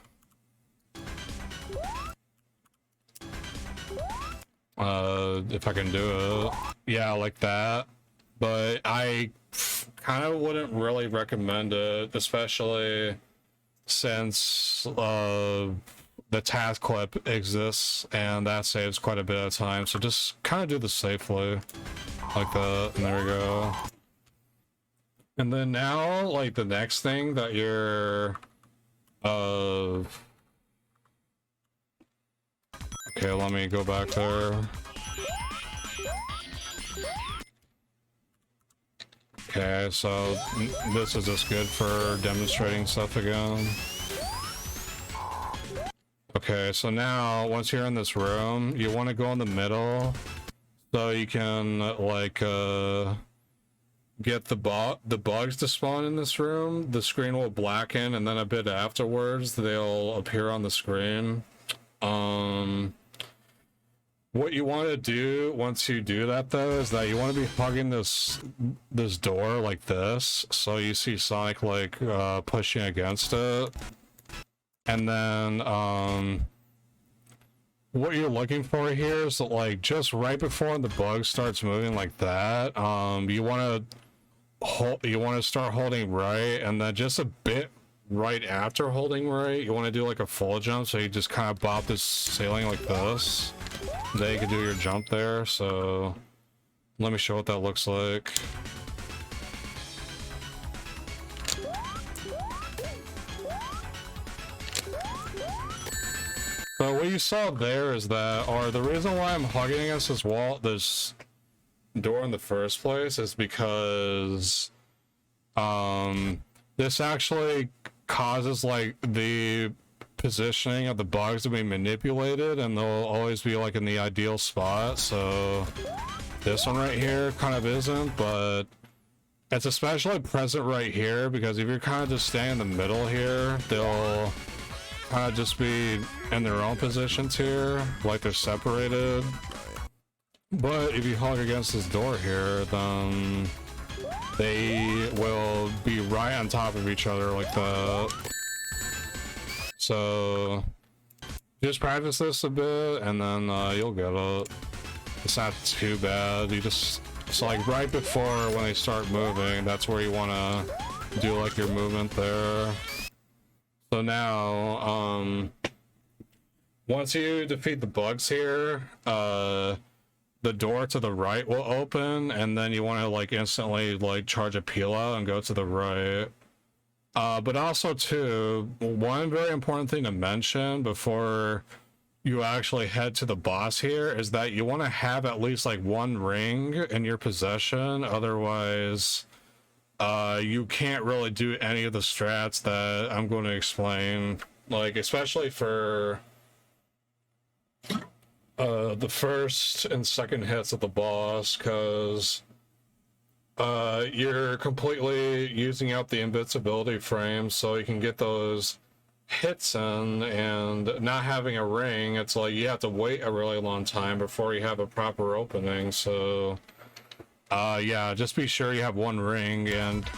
If I can do it. Yeah, like that. But I kind of wouldn't really recommend it, especially since the TAS clip exists and that saves quite a bit of time. So just kind of do this safely. Like that, and there we go. And then now, like the next thing that you're okay, let me go back there. Okay, so this is just good for demonstrating stuff again. Okay, so now once you're in this room, you want to go in the middle so you can like get the bugs to spawn in this room. The screen will blacken, and then a bit afterwards they'll appear on the screen. What you want to do once you do that though is that you want to be hugging this door like this, so you see Sonic like pushing against it. And then what you're looking for here is that, like, just right before the bug starts moving like that, you want to start holding right, and then just a bit right after holding right, you want to do like a full jump, so you just kind of bop this ceiling like this. Then you can do your jump there. So let me show what that looks like. So what you saw there is that, or the reason why I'm hugging against this wall, this door in the first place, is because this actually causes like the positioning of the bugs to be manipulated, and they'll always be like in the ideal spot. So this one right here kind of isn't, but it's especially present right here because if you're kind of just staying in the middle here, they'll kind of just be in their own positions here, like they're separated. But if you hug against this door here, then they will be right on top of each other like that. So just practice this a bit, and then you'll get it. It's not too bad. You just, it's like right before when they start moving, that's where you want to do like your movement there. So now, once you defeat the bugs here, the door to the right will open, and then you want to like instantly like charge a peel out and go to the right. But also too, one very important thing to mention before you actually head to the boss here is that you want to have at least like one ring in your possession. Otherwise, you can't really do any of the strats that I'm going to explain. Like, especially for the first and second hits of the boss, because you're completely using up the invincibility frame, so you can get those hits in, and not having a ring, it's like you have to wait a really long time before you have a proper opening. So yeah, just be sure you have one ring, and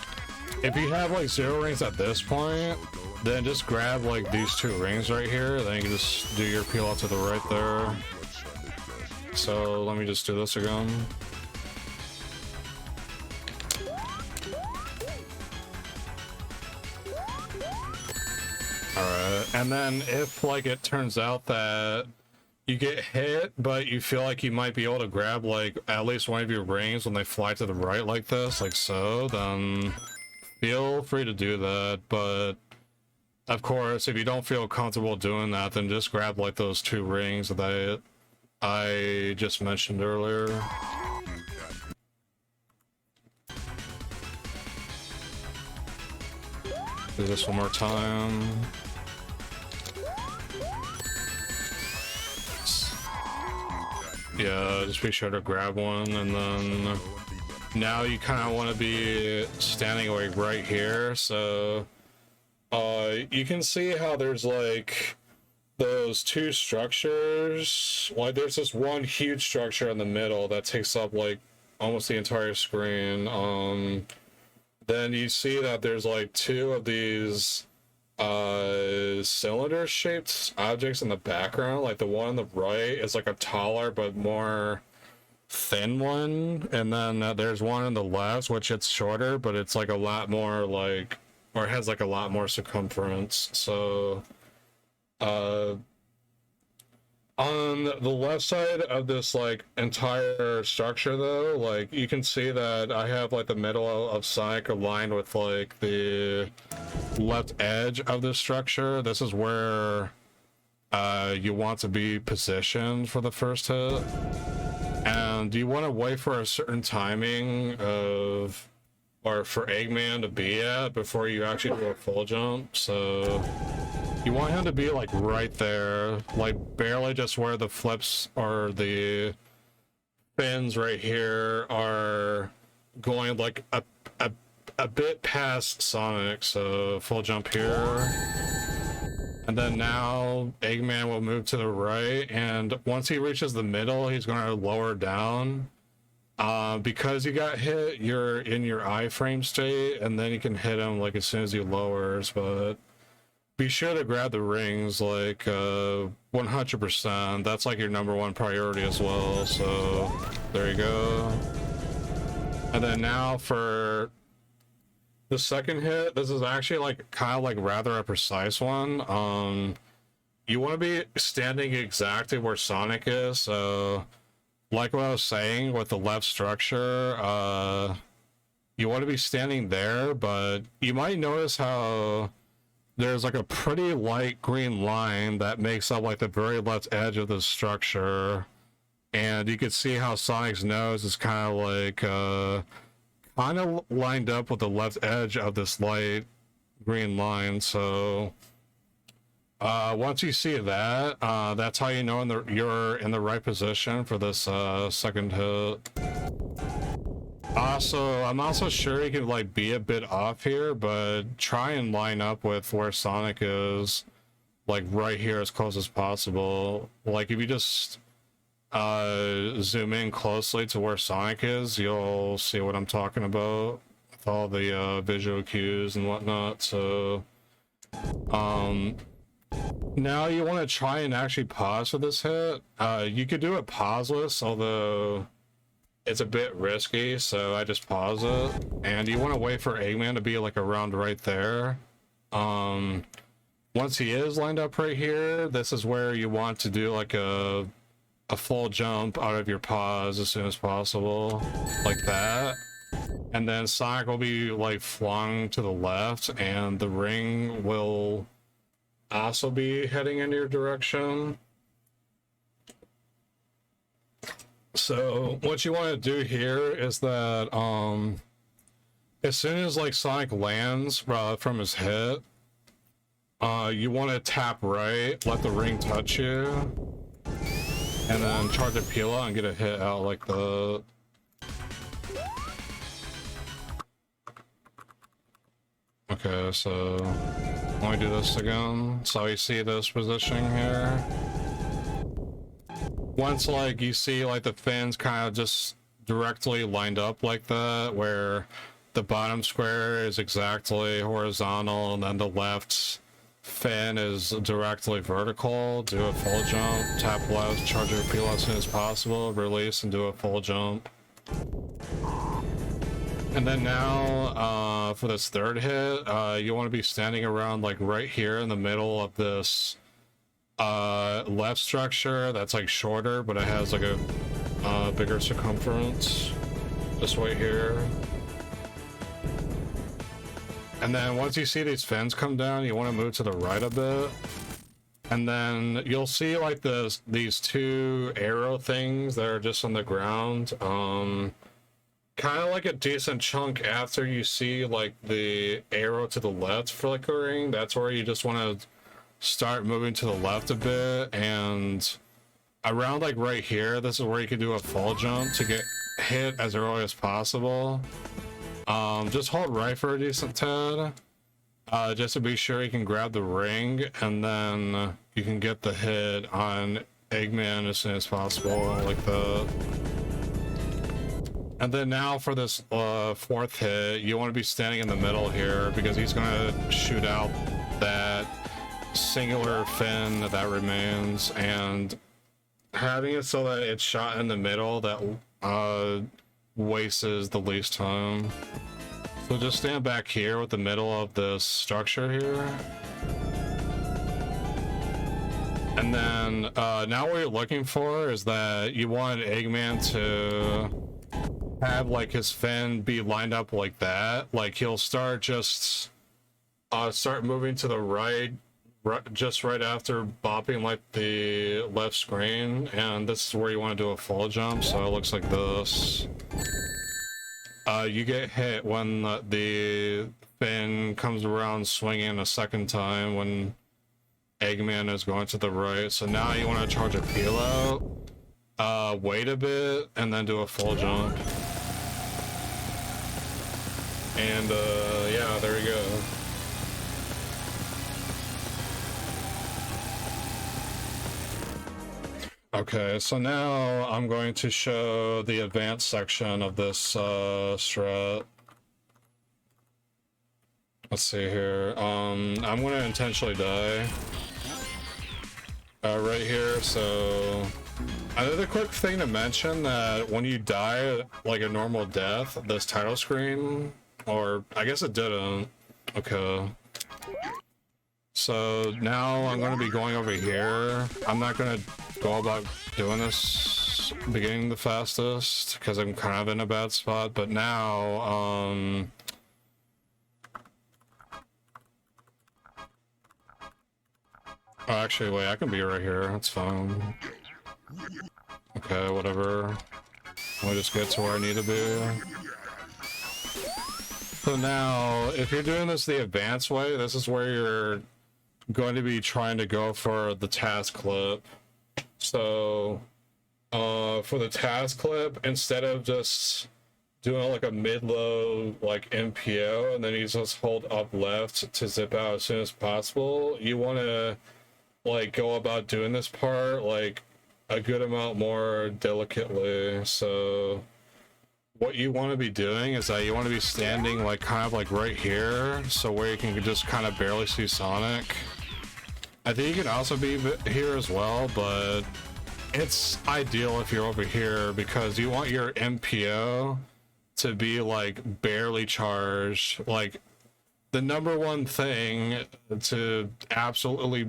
if you have like 0 rings at this point, then just grab like these 2 rings right here, then you can just do your peel out to the right there. So let me just do this again. Alright, and then if like it turns out that you get hit, but you feel like you might be able to grab like at least one of your rings when they fly to the right like this, like so, then feel free to do that. But of course, if you don't feel comfortable doing that, then just grab like those 2 rings that I just mentioned earlier. Do this one more time. Yeah, just be sure to grab one, and then now you kind of want to be standing like right here. So you can see how there's like those 2 structures. Like there's this one huge structure in the middle that takes up like almost the entire screen. Then you see that there's like 2 of these cylinder shaped objects in the background. Like the one on the right is like a taller but more thin one, and then there's one on the left which it's shorter, but it's like a lot more like, or it has like a lot more circumference. So on the left side of this like entire structure though, like you can see that I have like the middle of Sonic aligned with like the left edge of this structure. This is where you want to be positioned for the first hit, and you want to wait for a certain timing of, or for Eggman to be at before you actually do a full jump. So you want him to be like right there, like barely just where the flips or the fins right here are going, like a bit past Sonic. So full jump here, and then now Eggman will move to the right, and once he reaches the middle, he's going to lower down. Because you got hit, you're in your iframe state, and then you can hit him like as soon as he lowers. But be sure to grab the rings, like 100%. That's like your #1 priority as well. So there you go. And then now for the second hit, this is actually like kind of like rather a precise one. You want to be standing exactly where Sonic is. So like what I was saying with the left structure, you want to be standing there, but you might notice how there's like a pretty light green line that makes up like the very left edge of the structure, and you can see how Sonic's nose is kind of like lined up with the left edge of this light green line. So once you see that, that's how you know you're in the right position for this second hit. Also, I'm also sure you can like be a bit off here, but try and line up with where Sonic is, like right here as close as possible. Like if you just zoom in closely to where Sonic is, you'll see what I'm talking about with all the visual cues and whatnot. So now you want to try and actually pause for this hit. You could do it pauseless, although it's a bit risky, so I just pause it. And you want to wait for Eggman to be like around right there. Once he is lined up right here, this is where you want to do like a full jump out of your pause as soon as possible, like that. And then Sonic will be like flung to the left, and the ring will also be heading in your direction. So what you want to do here is that as soon as like Sonic lands from his hit, you want to tap right, let the ring touch you, and then charge a peel out and get a hit out like that. Okay, so let me do this again. So you see this positioning here. Once like you see like the fins kind of just directly lined up like that, where the bottom square is exactly horizontal and then the left fin is directly vertical, do a full jump, tap left, charge your peel as soon as possible, release and do a full jump. And then now for this third hit, you want to be standing around like right here in the middle of this left structure that's like shorter, but it has like a bigger circumference. Just right here. And then once you see these fins come down, you want to move to the right a bit. And then you'll see like these two arrow things that are just on the ground. Kind of like a decent chunk after you see like the arrow to the left flickering. That's where you just want to start moving to the left a bit, and around like right here, this is where you can do a full jump to get hit as early as possible. Just hold right for a decent tad, just to be sure you can grab the ring, and then you can get the hit on Eggman as soon as possible, like that. And then now for this fourth hit, you want to be standing in the middle here, because he's going to shoot out that singular fin that remains, and having it so that it's shot in the middle, that wastes the least time. So just stand back here with the middle of this structure here. And then now what you're looking for is that you want Eggman to have like his fin be lined up like that. Like he'll start moving to the right, just right after bopping like the left screen, and this is where you want to do a full jump, so it looks like this. You get hit when the fin comes around swinging a second time when Eggman is going to the right. So now you want to charge a peel out, wait a bit, and then do a full jump. And yeah, there we go. Okay, so now I'm going to show the advanced section of this strat. Let's see here. I'm going to intentionally die right here. So another quick thing to mention, that when you die like a normal death, this title screen, or I guess it didn't. Okay. So now I'm going to be going over here. I'm not going to go about doing this beginning the fastest because I'm kind of in a bad spot, but now oh, actually wait, I can be right here, that's fine. Okay, whatever. Let me just get to where I need to be. So now if you're doing this the advanced way, this is where you're going to be trying to go for the TAS clip. So for the TAS clip, instead of just doing like a mid-low like MPO and then you just hold up left to zip out as soon as possible, you want to like go about doing this part like a good amount more delicately. So what you want to be doing is that you want to be standing like kind of like right here, so where you can just kind of barely see Sonic. I think you can also be here as well, but it's ideal if you're over here because you want your MPO to be like barely charged. Like the number one thing to absolutely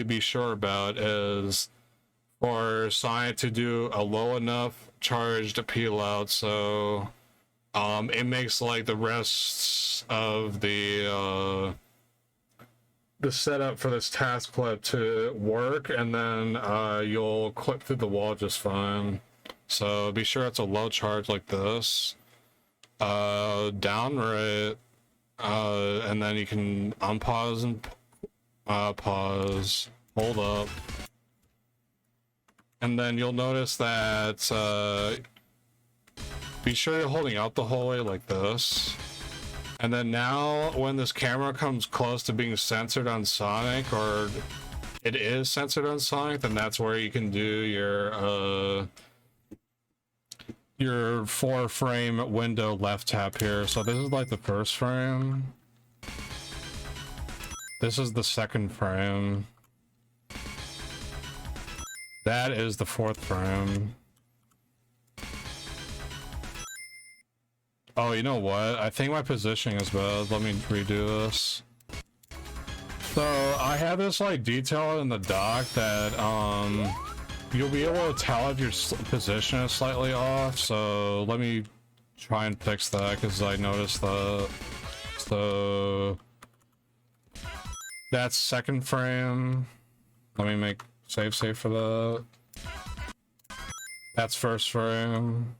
be sure about is for Sonic to do a low enough charged peel out, so it makes like the rest of the setup for this TAS clip to work, and then you'll clip through the wall just fine. So be sure it's a low charge like this. Down right, and then you can unpause and pause, hold up. And then you'll notice that be sure you're holding out the whole way like this. And then now when this camera comes close to being censored on Sonic, or it is censored on Sonic, then that's where you can do your 4-frame window left tap here. So this is like the first frame. This is the second frame. That is the 4th frame. Oh, you know what? I think my positioning is bad. Let me redo this. So I have this like detail in the dock that you'll be able to tell if your position is slightly off. So let me try and fix that because I noticed that. So that's second frame. Let me make save for that. That's first frame.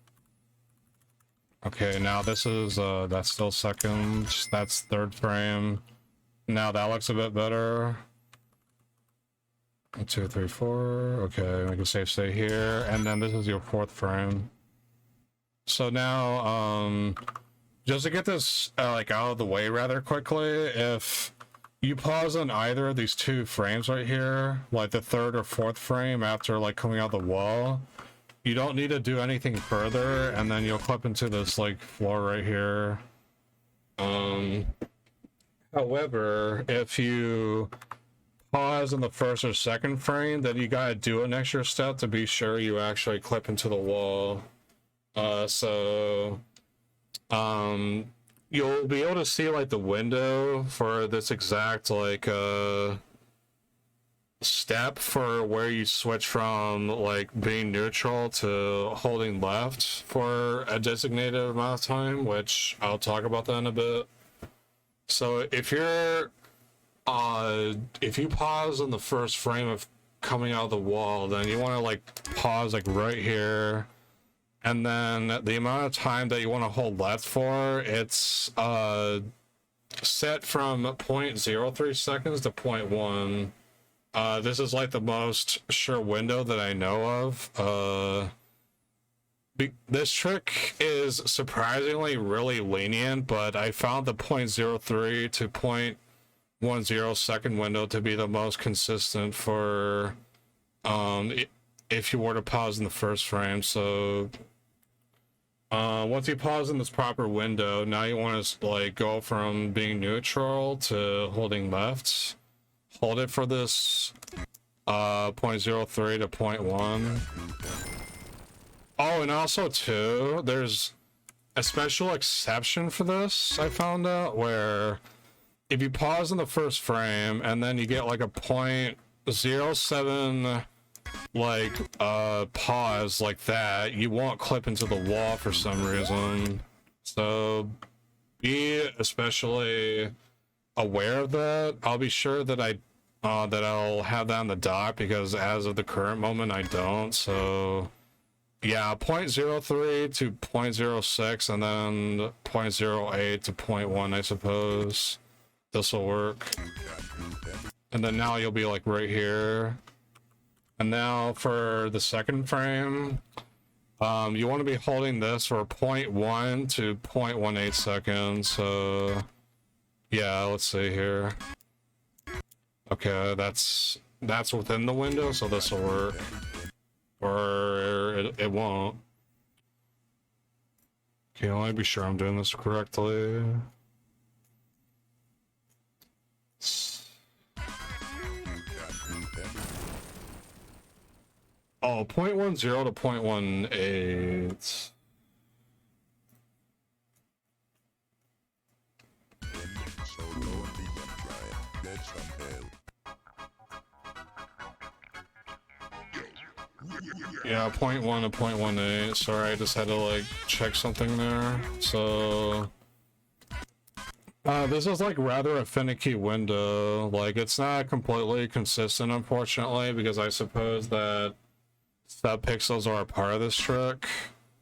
Okay, now this is that's still second. That's third frame. Now that looks a bit better. 1, 2, 3, 4. Okay, make a save stay here, and then this is your 4th frame. So now, just to get this like out of the way rather quickly, if you pause on either of these 2 frames right here, like the 3rd or 4th frame after like coming out the wall, you don't need to do anything further, and then you'll clip into this like floor right here. However, if you pause in the 1st or 2nd frame, then you gotta do an extra step to be sure you actually clip into the wall. You'll be able to see like the window for this exact like step for where you switch from like being neutral to holding left for a designated amount of time, which I'll talk about that in a bit. So if you're if you pause in the 1st frame of coming out of the wall, then you want to like pause like right here, and then the amount of time that you want to hold left for, it's set from 0.03 seconds to 0.1. This is like the most sure window that I know of. This trick is surprisingly really lenient, but I found the 0.03 to 0.10 second window to be the most consistent for if you were to pause in the 1st frame. So once you pause in this proper window, now you want to like go from being neutral to holding left. Hold it for this 0.03 to 0.1. Oh, and also too, there's a special exception for this I found out, where if you pause in the 1st frame and then you get like a 0.07 like pause like that, you won't clip into the wall for some reason. So be especially aware of that. I'll be sure that I'll have that on the dock, because as of the current moment I don't. So yeah, 0.03 to 0.06 and then 0.08 to 0.1, I suppose. This will work. And then now you'll be like right here. And now for the 2nd frame, you want to be holding this for 0.1 to 0.18 seconds. So yeah, let's see here. Okay, that's within the window, so this will work. Or it won't. Okay, let me be sure I'm doing this correctly. Oh, 0.10 to 0.18. Yeah, 0.1 to 0.18. Sorry, I just had to like check something there. So this is like rather a finicky window. Like, it's not completely consistent, unfortunately, because I suppose that subpixels are a part of this trick.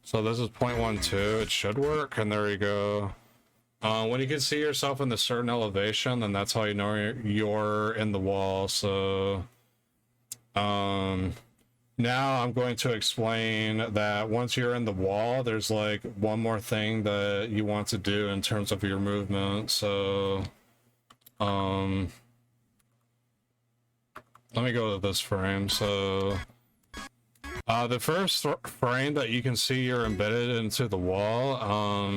So this is 0.12. It should work, and there you go. When you can see yourself in a certain elevation, then that's how you know you're in the wall. So Now I'm going to explain that once you're in the wall, there's like one more thing that you want to do in terms of your movement. So, let me go to this frame. So, the first frame that you can see you're embedded into the wall,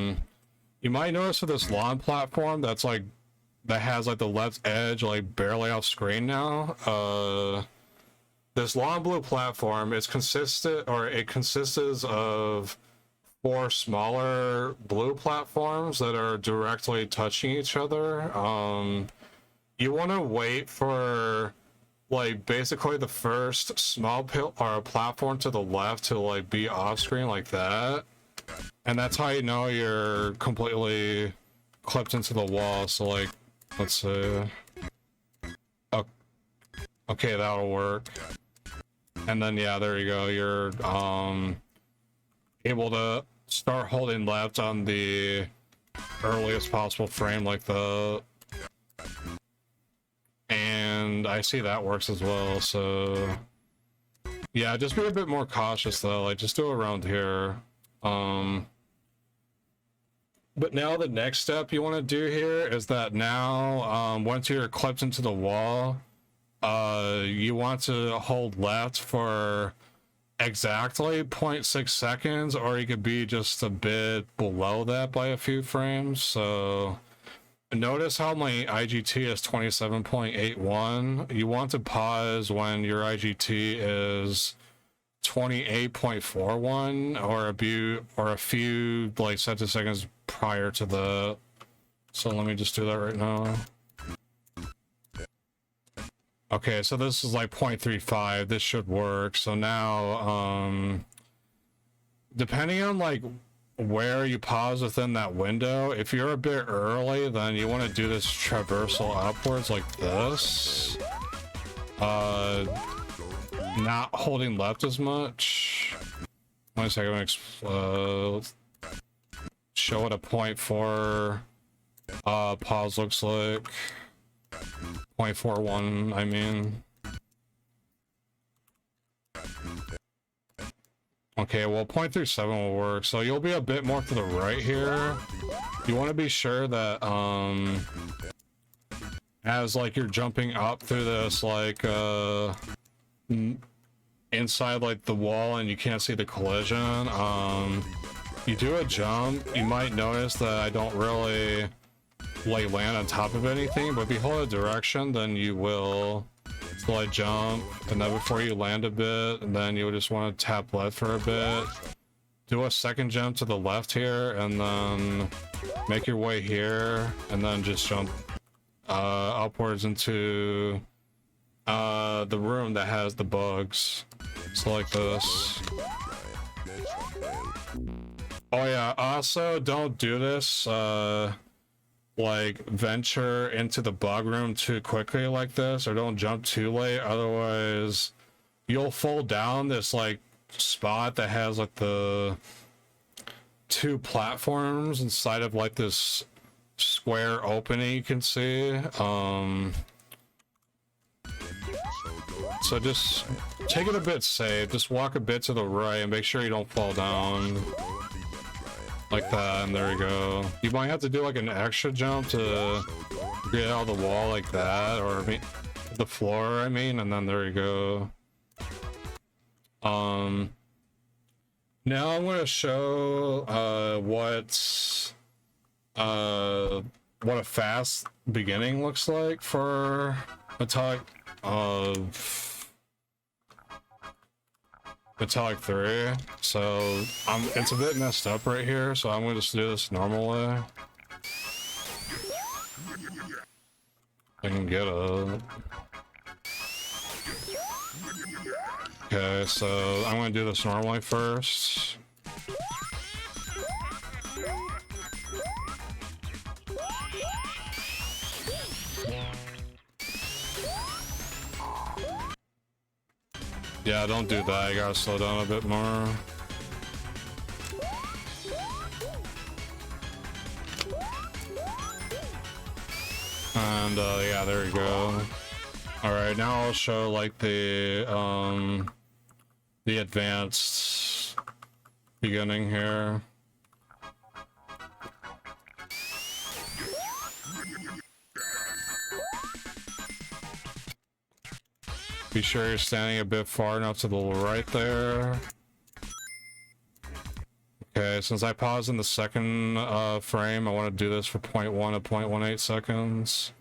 you might notice for this lawn platform that's like, that has like the left edge like barely off screen now. This long blue platform is it consists of 4 smaller blue platforms that are directly touching each other. You want to wait for like basically the first small platform to the left to like be off screen like that, and that's how you know you're completely clipped into the wall. So like, let's see. Okay, that'll work. And then yeah, there you go. You're able to start holding left on the earliest possible frame like that. And I see that works as well. So yeah, just be a bit more cautious though. Like just do it around here. But now the next step you want to do here is that now once you're clipped into the wall, you want to hold left for exactly 0.6 seconds, or you could be just a bit below that by a few frames. So notice how my IGT is 27.81. You want to pause when your IGT is 28.41 or a few like seconds prior to the. So let me just do that right now. Okay, so this is like 0.35. This should work. So now, depending on like where you pause within that window, if you're a bit early, then you want to do this traversal upwards like this. Not holding left as much. 1 second, let's show what a 0.4 pause looks like. 0.41, I mean. Okay, well 0.37 will work, so you'll be a bit more to the right here. You want to be sure that as like you're jumping up through this like inside like the wall and you can't see the collision, you do a jump, you might notice that I don't really like land on top of anything, but if you hold a direction, then you will like jump, and then before you land a bit, and then you just want to tap left for a bit, do a second jump to the left here, and then make your way here, and then just jump upwards into the room that has the bugs. So like this. Oh yeah, also don't do this like venture into the bug room too quickly like this, or don't jump too late, otherwise you'll fall down this like spot that has like the 2 platforms inside of like this square opening you can see. So just take it a bit safe, just walk a bit to the right and make sure you don't fall down. Like that, and there you go. You might have to do like an extra jump to get out of the wall like that, or the floor, I mean, and then there you go. Now I'm going to show what a fast beginning looks like for Metallic 3. So it's a bit messed up right here, so I'm going to just do this normal way. I can get it. Okay, so I'm going to do this normally first. Yeah, don't do that. I gotta slow down a bit more. And yeah, there you go. All right, now I'll show like the the advanced beginning here. Be sure you're standing a bit far enough to the right there. Okay, since I paused in the second frame, I want to do this for 0.1 to 0.18 seconds.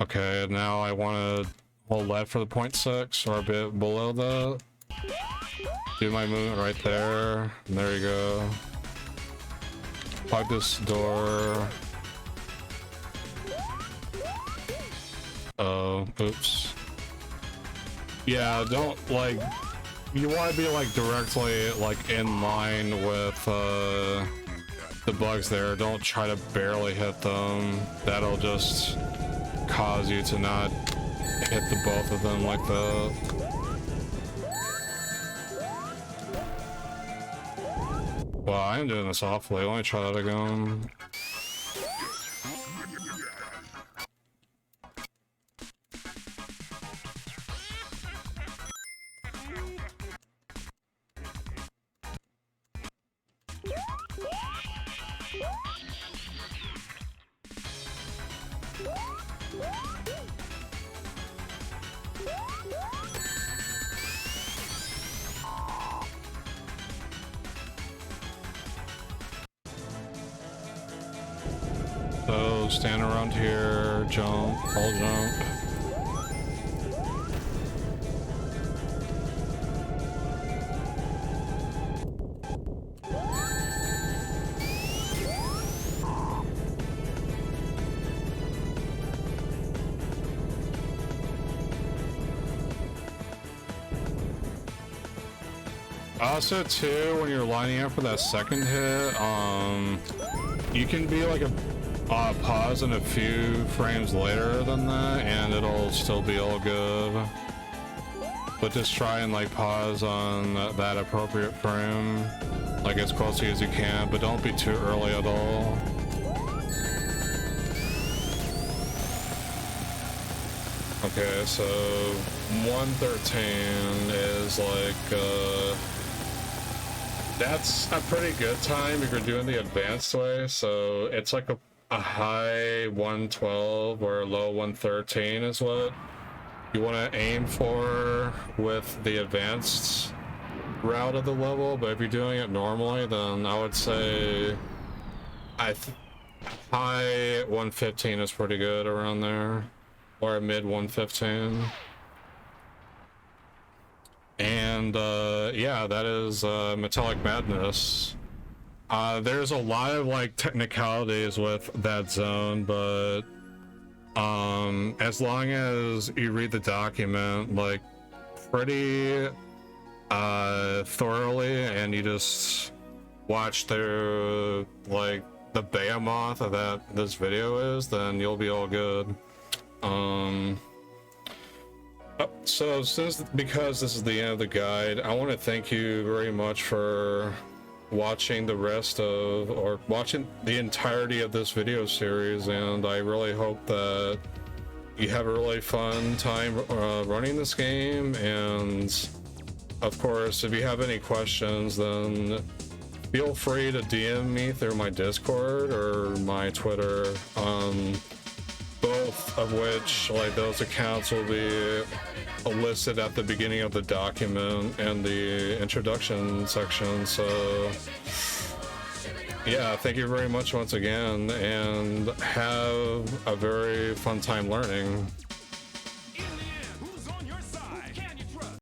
Okay, now I want to hold left for the 0.6 or a bit below that. Do my movement right there. And there you go. Plug this door. Oh, oops. Yeah, don't like, you want to be like directly like in line with the bugs there. Don't try to barely hit them. That'll just cause you to not hit the both of them like that. Well, I am doing this awfully. Let me try that again. So stand around here, jump, all jump. Also too, when you're lining up for that second hit, you can be like a pause in a few frames later than that and it'll still be all good, but just try and like pause on that appropriate frame, like as closely as you can, but don't be too early at all. Okay, so 113 is like that's a pretty good time if you're doing the advanced way. So it's like a high 112 or a low 113 is what you want to aim for with the advanced route of the level. But if you're doing it normally, then I would say high 115 is pretty good around there, or a mid 115. And yeah, that is Metallic Madness. There's a lot of like technicalities with that zone, but as long as you read the document like pretty thoroughly and you just watch through like the behemoth that this video is, then you'll be all good. So because this is the end of the guide, I want to thank you very much for watching the rest of, or watching the entirety of this video series, and I really hope that you have a really fun time running this game. And of course, if you have any questions, then feel free to DM me through my Discord or my Twitter, both of which, like, those accounts will be listed at the beginning of the document and the introduction section. So yeah, thank you very much once again, and have a very fun time learning.